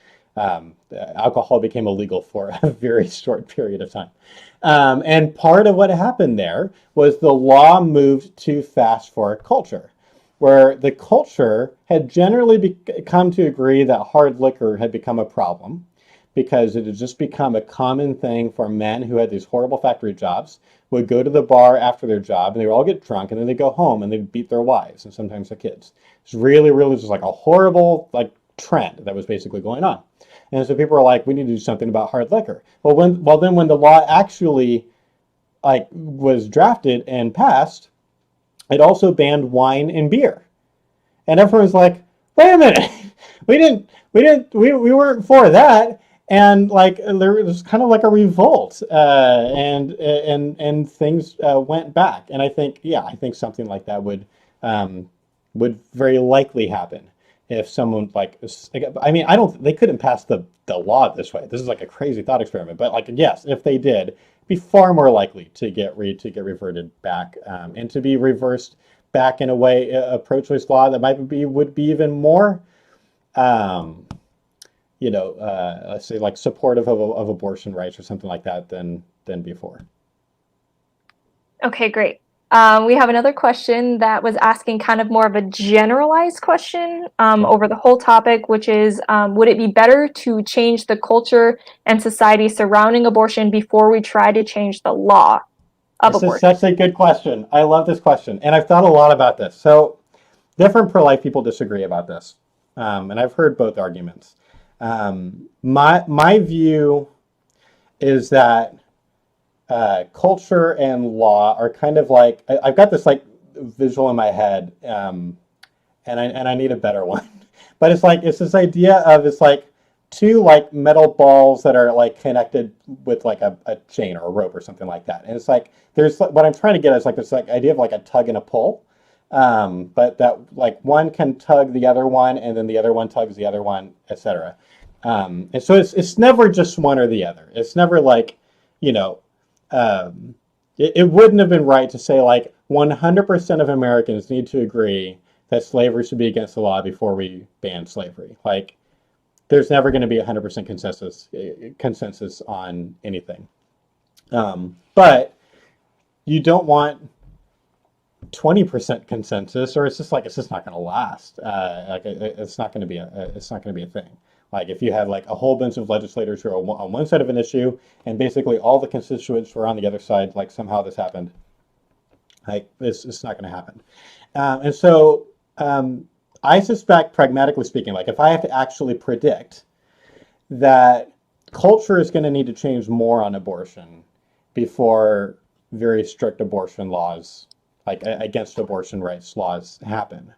alcohol became illegal for a very short period of time, and part of what happened there was the law moved too fast for culture, where the culture had generally come to agree that hard liquor had become a problem because it had just become a common thing for men who had these horrible factory jobs, would go to the bar after their job, and they would all get drunk, and then they'd go home, and they'd beat their wives, and sometimes their kids. It's really, really just like a horrible like trend that was basically going on. And so people were like, we need to do something about hard liquor. Then when the law actually like was drafted and passed, it also banned wine and beer. And everyone's like, wait a minute, we weren't for that. And like there was kind of like a revolt, and things went back. And I think something like that would very likely happen if someone like, I mean, they couldn't pass the law this way. This is like a crazy thought experiment, but like, yes, if they did, it'd be far more likely to get reverted back, and to be reversed back in a way, a pro-choice law that would be even more, let's say like supportive of abortion rights or something like that than before. Okay, great. We have another question that was asking kind of more of a generalized question over the whole topic, which is, would it be better to change the culture and society surrounding abortion before we try to change the law of abortion? This is such a good question. I love this question, and I've thought a lot about this. So different pro-life people disagree about this, and I've heard both arguments. My view is that culture and law are kind of like, I've got this like visual in my head, and I need a better one. But it's this idea of, it's like 2 like metal balls that are like connected with like a chain or a rope or something like that. And it's like what I'm trying to get is like this like idea of like a tug and a pull. But that like one can tug the other one, and then the other one tugs the other one, etc. And so it's never just one or the other. It's never like, it wouldn't have been right to say like 100% of Americans need to agree that slavery should be against the law before we ban slavery. Like, there's never going to be 100% consensus on anything. But you don't want 20% consensus, or it's just not going to last. It's not going to be a thing. Like if you have like a whole bunch of legislators who are on one side of an issue, and basically all the constituents were on the other side, like somehow this happened. Like it's not going to happen. And so I suspect, pragmatically speaking, like if I have to actually predict that culture is going to need to change more on abortion before very strict abortion laws, like against abortion rights laws, happen.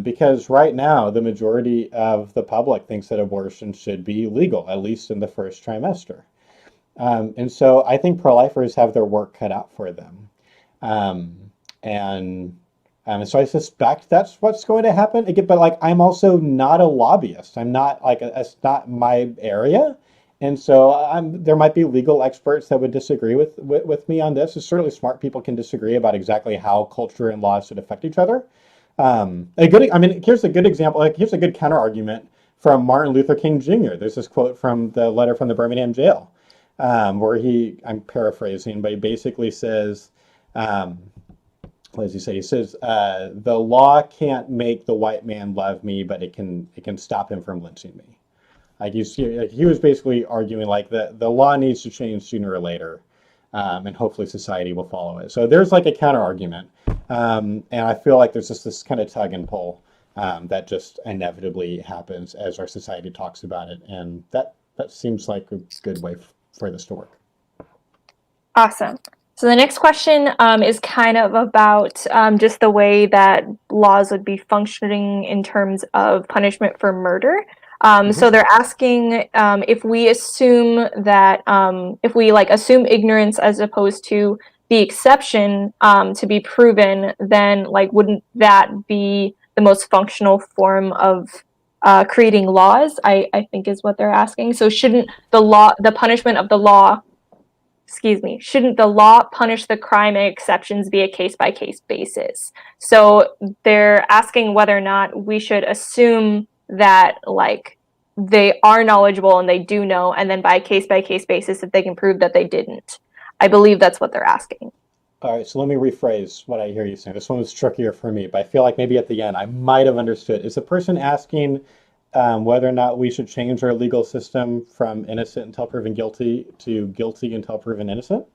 Because right now, the majority of the public thinks that abortion should be legal, at least in the first trimester. And so I think pro-lifers have their work cut out for them. Um, and so I suspect that's what's going to happen. Again, but like I'm also not a lobbyist. I'm not like it's not my area. And so there might be legal experts that would disagree with me on this. Certainly smart people can disagree about exactly how culture and laws should affect each other. I mean, here's a good example. Like, here's a good counter argument from Martin Luther King Jr. There's this quote from the letter from the Birmingham jail, where I'm paraphrasing, but he basically says, um, what does he say? He says, "The law can't make the white man love me, but it can stop him from lynching me." Like he was basically arguing like the law needs to change sooner or later, and hopefully society will follow it. So there's like a counter argument, and I feel like there's just this kind of tug and pull that just inevitably happens as our society talks about it, and that seems like a good way for this to work. Awesome. So the next question is kind of about just the way that laws would be functioning in terms of punishment for murder. So Hmm. they're asking if we assume that if we like assume ignorance as opposed to the exception to be proven, then like wouldn't that be the most functional form of creating laws? I think is what they're asking. So shouldn't the punishment of the law, excuse me, shouldn't the law punish the crime and exceptions be a case by case basis? So they're asking whether or not we should assume that like they are knowledgeable and they do know, and then by case basis, if they can prove that they didn't. I believe that's what they're asking. All right, so let me rephrase what I hear you saying. This one was trickier for me, but I feel like maybe at the end I might have understood. Is the person asking whether or not we should change our legal system from innocent until proven guilty to guilty until proven innocent?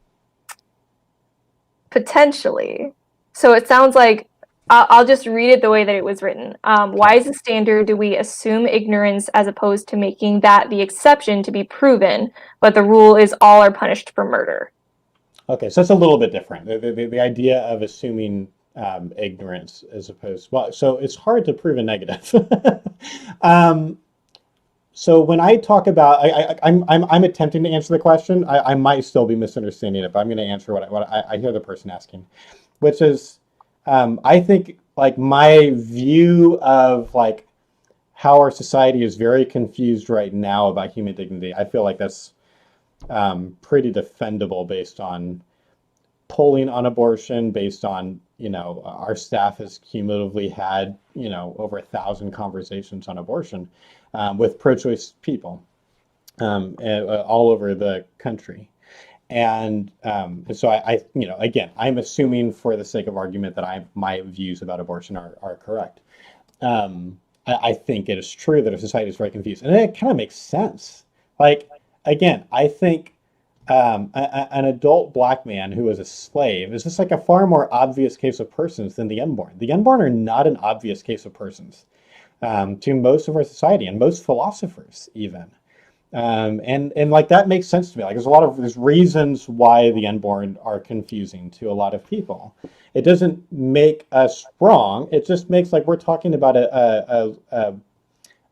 Potentially. So it sounds like I'll just read it the way that it was written. Why Okay. is the standard do we assume ignorance as opposed to making that the exception to be proven, but the rule is all are punished for murder? Okay, so it's a little bit different. The idea of assuming ignorance as opposed, well, so it's hard to prove a negative. um, so when I talk about, I'm attempting to answer the question. I might still be misunderstanding it, but I'm going to answer what I hear the person asking, which is, I think like my view of like how our society is very confused right now about human dignity. I feel like that's pretty defendable based on polling on abortion, based on, our staff has cumulatively had, over 1,000 conversations on abortion with pro-choice people all over the country. And so again, I'm assuming for the sake of argument that my views about abortion are correct. I think it is true that our society is very confused, and it kind of makes sense. Like, again, I think an adult black man who was a slave is just like a far more obvious case of persons than the unborn. The unborn are not an obvious case of persons to most of our society and most philosophers even. And like that makes sense to me. Like there's reasons why the unborn are confusing to a lot of people. It doesn't make us wrong. It just makes like we're talking about a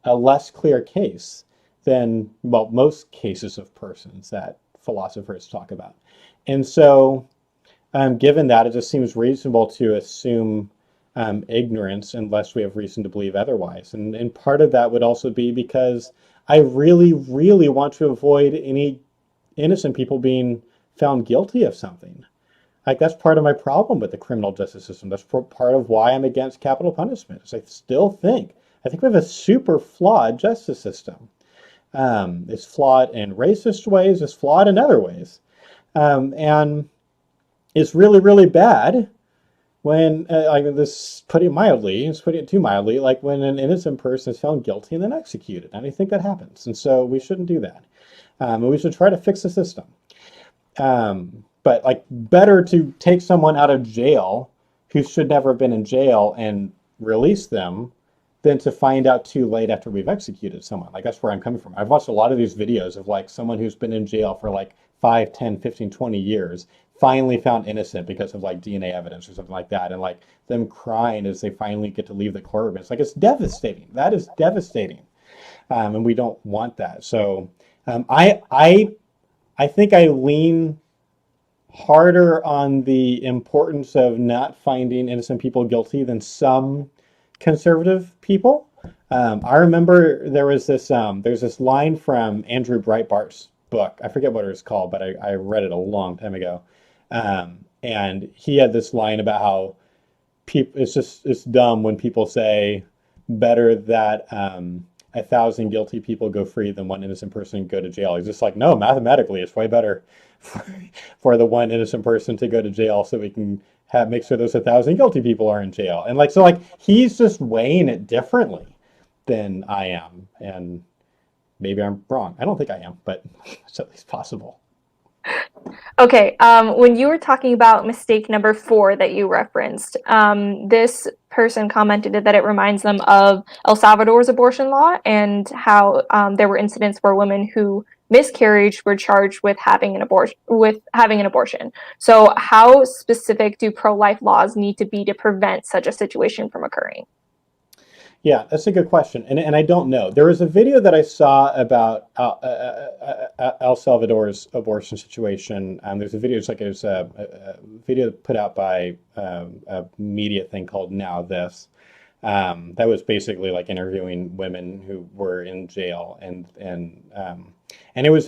less clear case than, well, most cases of persons that philosophers talk about. And so, given that, it just seems reasonable to assume ignorance unless we have reason to believe otherwise. And part of that would also be because I really, really want to avoid any innocent people being found guilty of something. Like that's part of my problem with the criminal justice system. That's part of why I'm against capital punishment. Is I think we have a super flawed justice system. It's flawed in racist ways. It's flawed in other ways, and it's really, really bad when, like this, putting it too mildly, like when an innocent person is found guilty and then executed. And I think that happens, and so we shouldn't do that. And we should try to fix the system. But like, better to take someone out of jail who should never have been in jail and release them than to find out too late after we've executed someone. Like that's where I'm coming from. I've watched a lot of these videos of like someone who's been in jail for like 5, 10, 15, 20 years, finally found innocent because of like DNA evidence or something like that. And like them crying as they finally get to leave the courtroom. It's like, it's devastating. That is devastating. And we don't want that. So I think I lean harder on the importance of not finding innocent people guilty than some conservative people. I remember there's this line from Andrew Breitbart's book. I forget what it was called, but I read it a long time ago. And he had this line about how people it's dumb when people say better that 1,000 guilty people go free than one innocent person go to jail. He's just like, no, mathematically, it's way better for the one innocent person to go to jail so we can make sure those 1,000 guilty people are in jail. And like, so like, he's just weighing it differently than I am. And maybe I'm wrong. I don't think I am, but it's at least possible. Okay, when you were talking about mistake number 4 that you referenced, this person commented that it reminds them of El Salvador's abortion law and how there were incidents where women who miscarried were charged with having an abortion. So, how specific do pro-life laws need to be to prevent such a situation from occurring? Yeah, that's a good question. And I don't know. There was a video that I saw about El Salvador's abortion situation. There's a video, it's a video put out by a media thing called Now This. That was basically like interviewing women who were in jail and it was,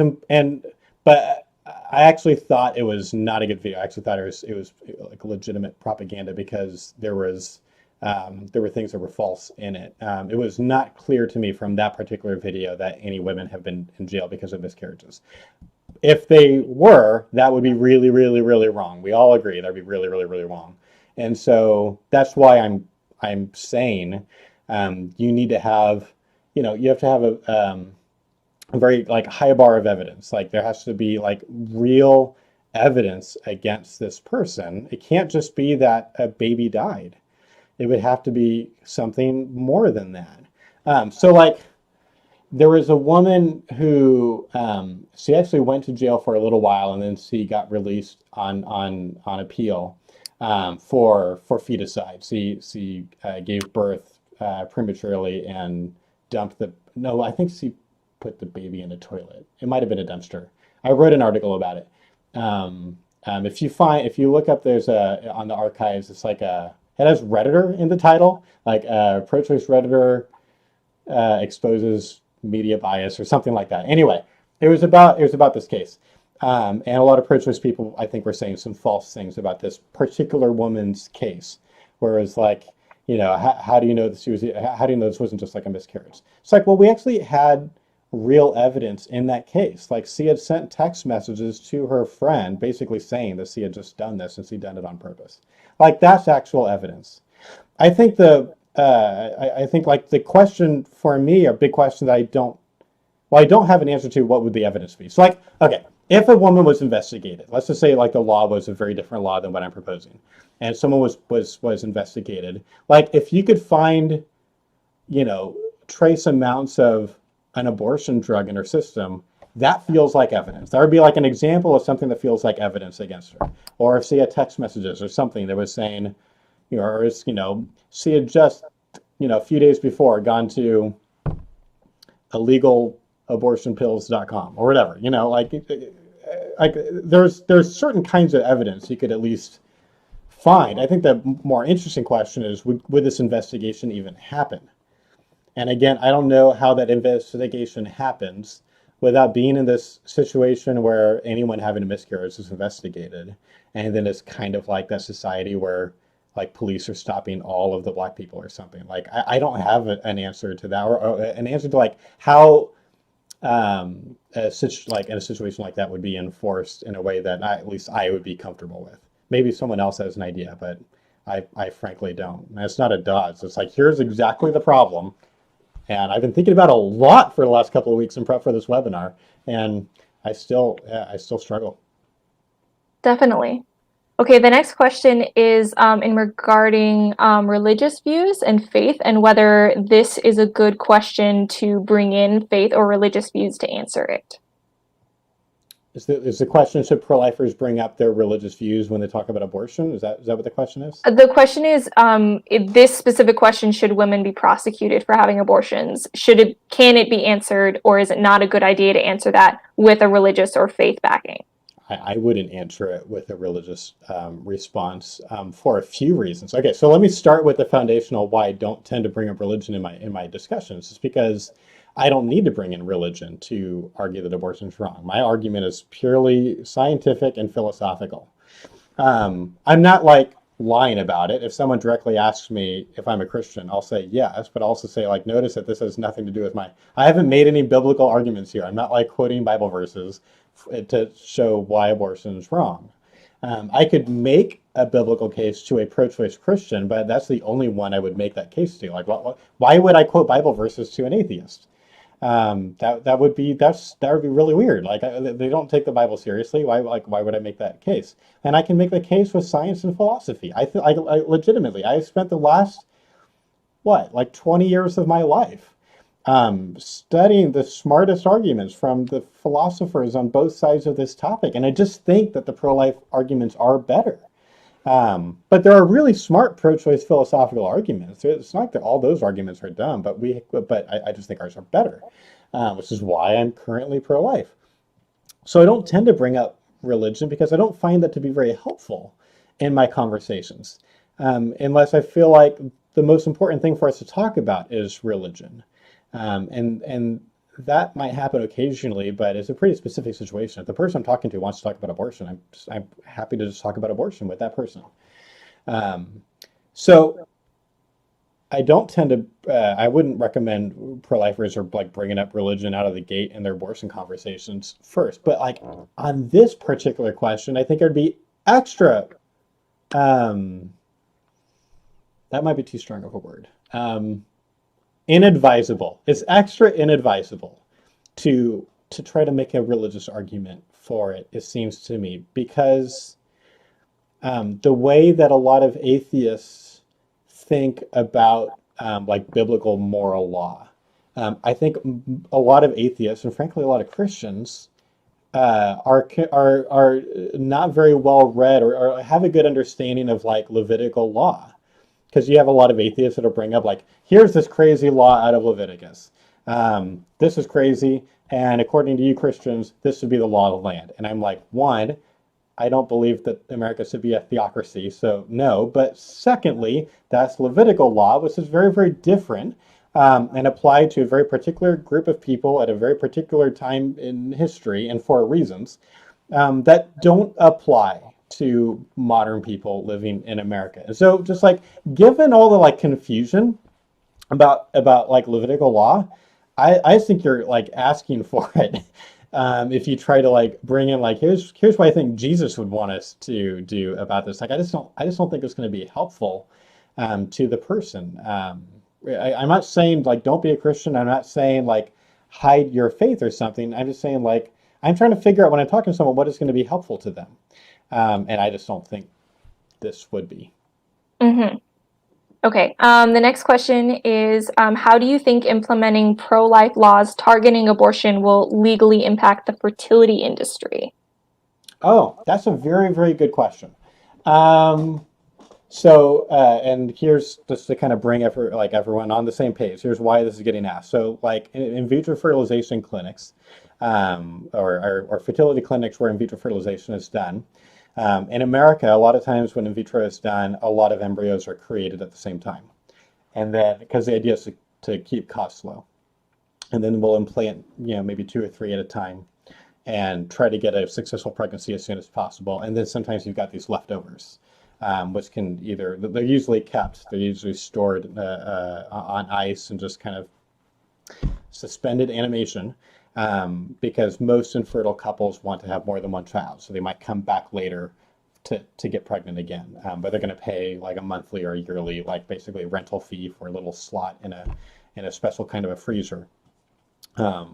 but I actually thought it was not a good video. I actually thought it was like legitimate propaganda because there were things that were false in it. It was not clear to me from that particular video that any women have been in jail because of miscarriages. If they were, that would be really, really, really wrong. We all agree that'd be really, really, really wrong. And so that's why I'm saying you need to have, you have to have a very like high bar of evidence. Like there has to be like real evidence against this person. It can't just be that a baby died. It would have to be something more than that. So like there was a woman who she actually went to jail for a little while and then she got released on appeal for feticide. She gave birth prematurely and dumped no, I think she put the baby in a toilet. It might have been a dumpster. I wrote an article about it. If you look up, on the archives, it's like it has Redditor in the title, like pro-choice Redditor exposes media bias or something like that. Anyway, it was about this case, and a lot of pro-choice people, I think, were saying some false things about this particular woman's case. Whereas, like, how do you know how do you know this wasn't just like a miscarriage? It's like, well, we actually had real evidence in that case. Like, she had sent text messages to her friend, basically saying that she had just done this and she'd done it on purpose. Like that's actual evidence. I think I think like the question for me, a big question that I don't have an answer to. What would the evidence be? So like, okay, if a woman was investigated, let's just say like the law was a very different law than what I'm proposing, and someone was investigated. Like if you could find, trace amounts of an abortion drug in her system, that feels like evidence. That would be like an example of something that feels like evidence against her. Or if she had text messages or something that was saying, she had just, a few days before gone to illegalabortionpills.com or whatever, like there's certain kinds of evidence you could at least find. I think the more interesting question is, would this investigation even happen? And again, I don't know how that investigation happens without being in this situation where anyone having a miscarriage is investigated. And then it's kind of like that society where like police are stopping all of the black people or something. Like I don't have an answer to that or an answer to like how like in a situation like that would be enforced in a way that at least I would be comfortable with. Maybe someone else has an idea, but I frankly don't. And it's not a dodge. It's like, here's exactly the problem. And I've been thinking about a lot for the last couple of weeks in prep for this webinar, and I still struggle. Definitely. Okay, the next question is in regarding religious views and faith, and whether this is a good question to bring in faith or religious views to answer it. Is the question, should pro-lifers bring up their religious views when they talk about abortion? Is that what the question is? The question is, this specific question, should women be prosecuted for having abortions? Can it be answered, or is it not a good idea to answer that with a religious or faith backing? I wouldn't answer it with a religious response for a few reasons. Okay, so let me start with the foundational why I don't tend to bring up religion in my discussions. It's because I don't need to bring in religion to argue that abortion is wrong. My argument is purely scientific and philosophical. I'm not like lying about it. If someone directly asks me if I'm a Christian, I'll say yes, but I'll also say like, notice that this has nothing to do with I haven't made any biblical arguments here. I'm not like quoting Bible verses to show why abortion is wrong. I could make a biblical case to a pro-choice Christian, but that's the only one I would make that case to. Like, why would I quote Bible verses to an atheist? That would be really weird. Like they don't take the Bible seriously. Why would I make that case? And I can make the case with science and philosophy. I legitimately I spent the last like 20 years of my life studying the smartest arguments from the philosophers on both sides of this topic, and I just think that the pro-life arguments are better. But there are really smart pro-choice philosophical arguments. It's not that all those arguments are dumb, but I just think ours are better, which is why I'm currently pro-life. So I don't tend to bring up religion because I don't find that to be very helpful in my conversations, unless I feel like the most important thing for us to talk about is religion, and that might happen occasionally, but it's a pretty specific situation. If the person I'm talking to wants to talk about abortion, I'm happy to just talk about abortion with that person. So I don't tend to, I wouldn't recommend pro-lifers are like bringing up religion out of the gate in their abortion conversations first. But like on this particular question, I think it would be extra, um, that might be too strong of a word. Inadvisable. It's extra inadvisable to try to make a religious argument for it, it seems to me, because the way that a lot of atheists think about like biblical moral law, I think a lot of atheists and frankly a lot of Christians are not very well read or have a good understanding of like Levitical law, because you have a lot of atheists that'll bring up like, here's this crazy law out of Leviticus. This is crazy, and according to you Christians, this should be the law of the land. And I'm like, one, I don't believe that America should be a theocracy, so no. But secondly, that's Levitical law, which is very, very different and applied to a very particular group of people at a very particular time in history and for reasons that don't apply to modern people living in America. And so just like given all the like confusion about like Levitical law, I think you're like asking for it. If you try to like bring in like here's what I think Jesus would want us to do about this. Like I just don't think it's going to be helpful to the person. I'm not saying like don't be a Christian. I'm not saying like hide your faith or something. I'm just saying like I'm trying to figure out when I'm talking to someone what is going to be helpful to them. And I just don't think this would be. Mm-hmm. Okay, the next question is, how do you think implementing pro-life laws targeting abortion will legally impact the fertility industry? Oh, that's a very, very good question. And here's just to kind of bring everyone on the same page. Here's why this is getting asked. So, like in vitro fertilization clinics, or fertility clinics where in vitro fertilization is done, in America, a lot of times when in vitro is done, a lot of embryos are created at the same time. And then, because the idea is to keep costs low. And then we'll implant, maybe 2 or 3 at a time and try to get a successful pregnancy as soon as possible. And then sometimes you've got these leftovers, which can they're usually kept, they're usually stored on ice and just kind of suspended animation. Because most infertile couples want to have more than one child, so they might come back later to get pregnant again, but they're going to pay like a monthly or yearly, like basically a rental fee for a little slot in a special kind of a freezer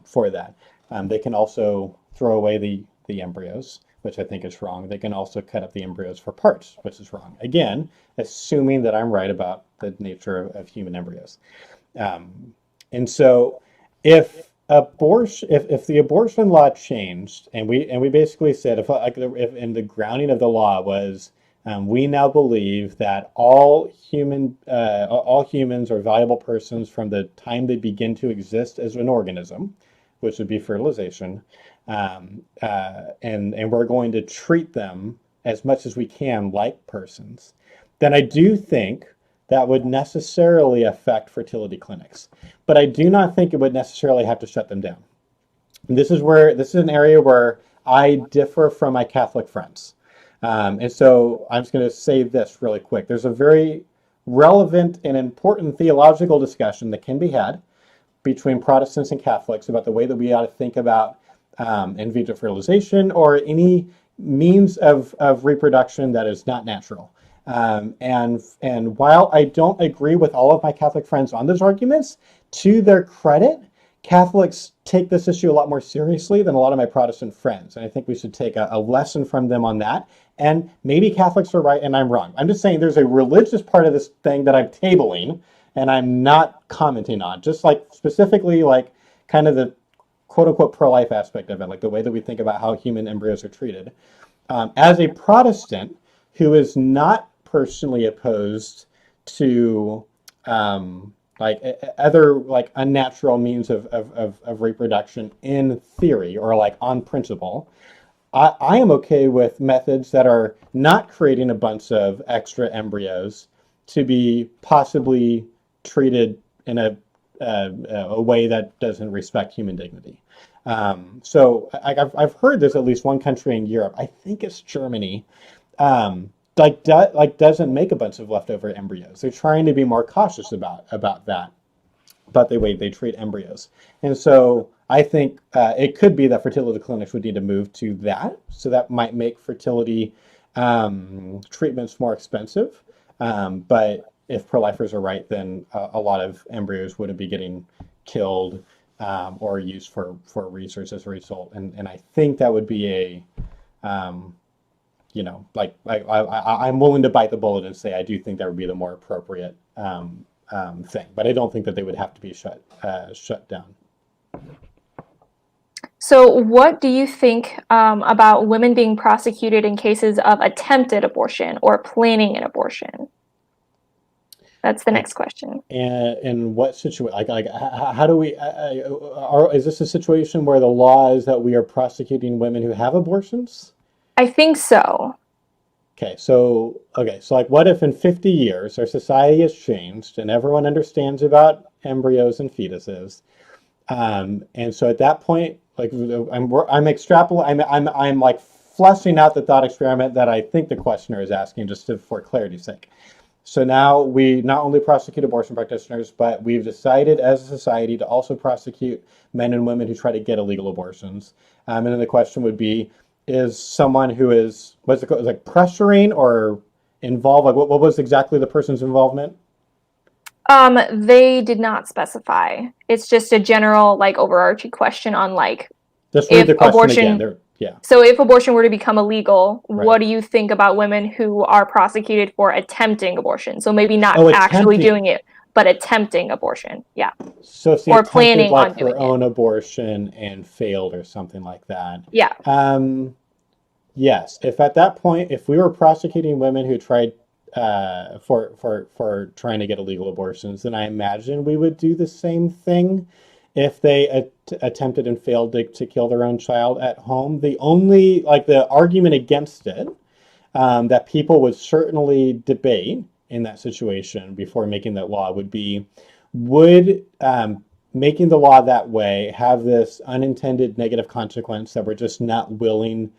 for that. They can also throw away the embryos, which I think is wrong. They can also cut up the embryos for parts, which is wrong. Again, assuming that I'm right about the nature of human embryos. And so if the abortion law changed and we basically said if and the grounding of the law was we now believe that all humans are valuable persons from the time they begin to exist as an organism, which would be fertilization, and we're going to treat them as much as we can like persons, then I do think that would necessarily affect fertility clinics. But I do not think it would necessarily have to shut them down. And this is an area where I differ from my Catholic friends. And so I'm just going to say this really quick. There's a very relevant and important theological discussion that can be had between Protestants and Catholics about the way that we ought to think about in vitro fertilization or any means of reproduction that is not natural. And while I don't agree with all of my Catholic friends on those arguments, to their credit, Catholics take this issue a lot more seriously than a lot of my Protestant friends. And I think we should take a lesson from them on that. And maybe Catholics are right and I'm wrong. I'm just saying there's a religious part of this thing that I'm tabling and I'm not commenting on. Just like specifically like kind of the quote unquote pro-life aspect of it, like the way that we think about how human embryos are treated. As a Protestant who is not personally opposed to other unnatural means of reproduction in theory or like on principle, I am okay with methods that are not creating a bunch of extra embryos to be possibly treated in a way that doesn't respect human dignity. So I've heard there's at least one country in Europe, I think it's Germany, doesn't make a bunch of leftover embryos. They're trying to be more cautious about that, about the way they treat embryos. And so I think it could be that fertility clinics would need to move to that. So that might make fertility treatments more expensive. But if pro-lifers are right, then a lot of embryos wouldn't be getting killed or used for research as a result. And I think that would be a I'm willing to bite the bullet and say I do think that would be the more appropriate thing, but I don't think that they would have to be shut down. So what do you think about women being prosecuted in cases of attempted abortion or planning an abortion? That's the next question. And in what situation? How do we? Is this a situation where the law is that we are prosecuting women who have abortions? I think so. Okay, so like what if in 50 years our society has changed and everyone understands about embryos and fetuses, and so at that point, like I'm like fleshing out the thought experiment that I think the questioner is asking just for clarity's sake. So now we not only prosecute abortion practitioners, but we've decided as a society to also prosecute men and women who try to get illegal abortions. And then the question would be, is someone who is, what's it called, like pressuring or involved? Like what was exactly the person's involvement? They did not specify. It's just a general, like, overarching question on like Just read the question again. Yeah. So if abortion were to become illegal, Right. what do you think about women who are prosecuted for attempting abortion? So maybe not actually doing it, but attempting abortion. Yeah. So if or planning like on doing her own abortion and failed or something like that. Yeah. Yes. If at that point, if we were prosecuting women who tried for trying to get illegal abortions, then I imagine we would do the same thing if they attempted and failed to kill their own child at home. The only, the argument against it that people would certainly debate in that situation before making that law would be, would making the law that way have this unintended negative consequence that we're just not willing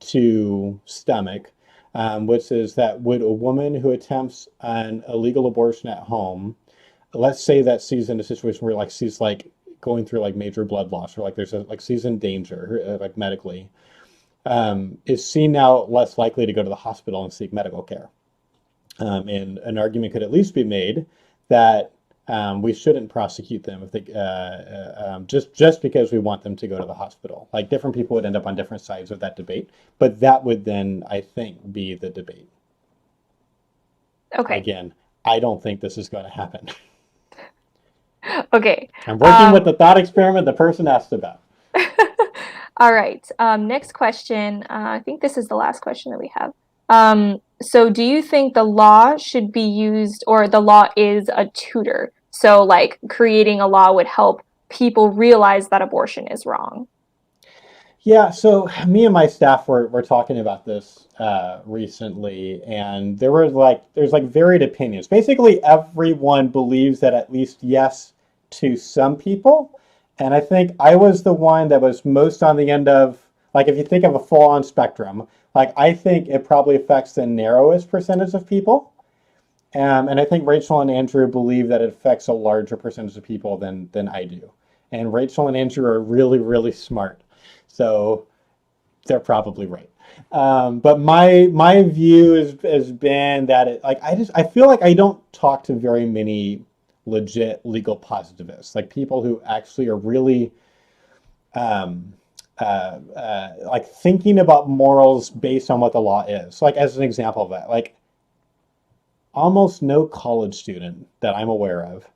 to stomach, which is that would a woman who attempts an illegal abortion at home, let's say that she's in a situation where she's going through major blood loss or there's she's in danger medically, is she now less likely to go to the hospital and seek medical care? And an argument could at least be made that we shouldn't prosecute them if they just because we want them to go to the hospital. Like different people would end up on different sides of that debate, but that would then, I think, be the debate. Okay. Again, I don't think this is going to happen. Okay. I'm working with the thought experiment the person asked about. All right. Next question. I think this is the last question that we have. So do you think the law should be used, or the law is a tutor? So like creating a law would help people realize that abortion is wrong. Yeah, so me and my staff were talking about this recently, and there's like varied opinions. Basically, everyone believes that at least yes to some people, and I think I was the one that was most on the end of like if you think of a full-on spectrum, like I think it probably affects the narrowest percentage of people, and I think Rachel and Andrew believe that it affects a larger percentage of people than I do. And Rachel and Andrew are really smart, so they're probably right. But my view has been that like I feel like I don't talk to very many legit legal positivists, like people who actually are really um, like thinking about morals based on what the law is. So, like as an example of that, like almost no college student that I'm aware of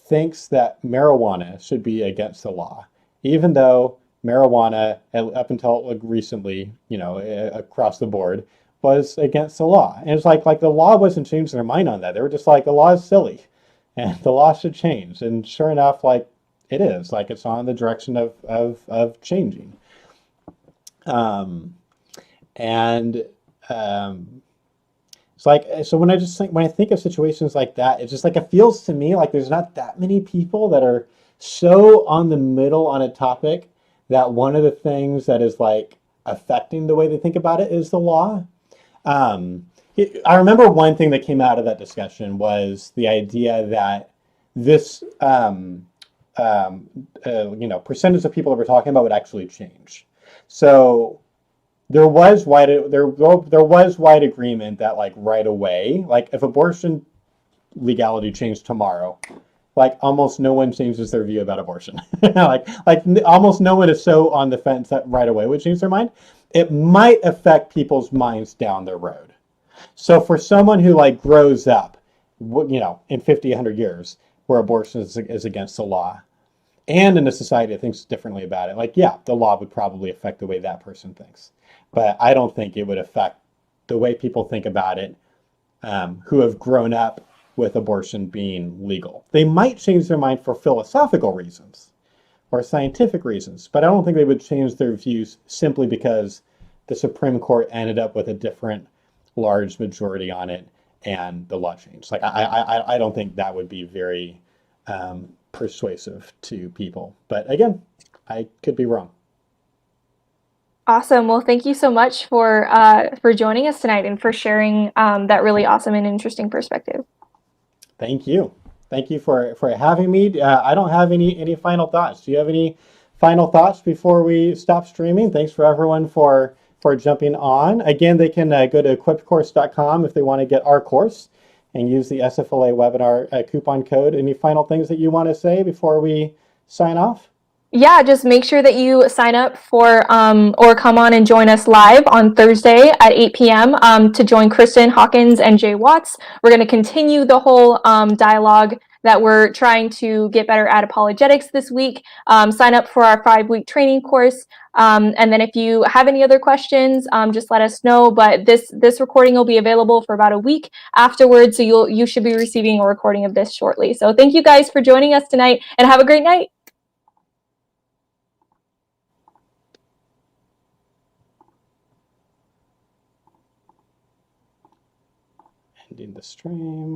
thinks that marijuana should be against the law, even though marijuana, up until like recently, across the board, was against the law. And it's like the law wasn't changing their mind on that. They were just like, the law is silly, and the law should change. And sure enough, like it is, like it's on the direction of changing. Um, and It's like so when I think of situations like that, it's just like it feels to me like there's not that many people that are so on the middle on a topic that one of the things that is like affecting the way they think about it is the law. Um, I remember one thing that came out of that discussion was the idea that this percentage of people that we're talking about would actually change. So there was wide agreement that like right away, like if abortion legality changed tomorrow, like almost no one changes their view about abortion. like almost no one is so on the fence that right away would change their mind. It might affect people's minds down the road. So for someone who like grows up, in 50, 100 years, where abortion is against the law, and in a society that thinks differently about it, like, yeah, the law would probably affect the way that person thinks. But I don't think it would affect the way people think about it who have grown up with abortion being legal. They might change their mind for philosophical reasons or scientific reasons, but I don't think they would change their views simply because the Supreme Court ended up with a different large majority on it and the law changed. Like I don't think that would be very persuasive to people. But again, I could be wrong. Awesome. Well, thank you so much for joining us tonight and for sharing that really awesome and interesting perspective. Thank you. Thank you for having me. I don't have any final thoughts. Do you have any final thoughts before we stop streaming? Thanks for everyone for jumping on. Again, they can go to equippedcourse.com if they want to get our course and use the SFLA webinar coupon code. Any final things that you want to say before we sign off? Yeah, just make sure that you sign up for or come on and join us live on Thursday at 8 p.m. To join Kristen Hawkins and Jay Watts. We're going to continue the whole dialogue that we're trying to get better at apologetics this week. Sign up for our 5-week training course. And then if you have any other questions, just let us know. But this recording will be available for about a week afterwards. So you should be receiving a recording of this shortly. So thank you guys for joining us tonight and have a great night. Ending the stream.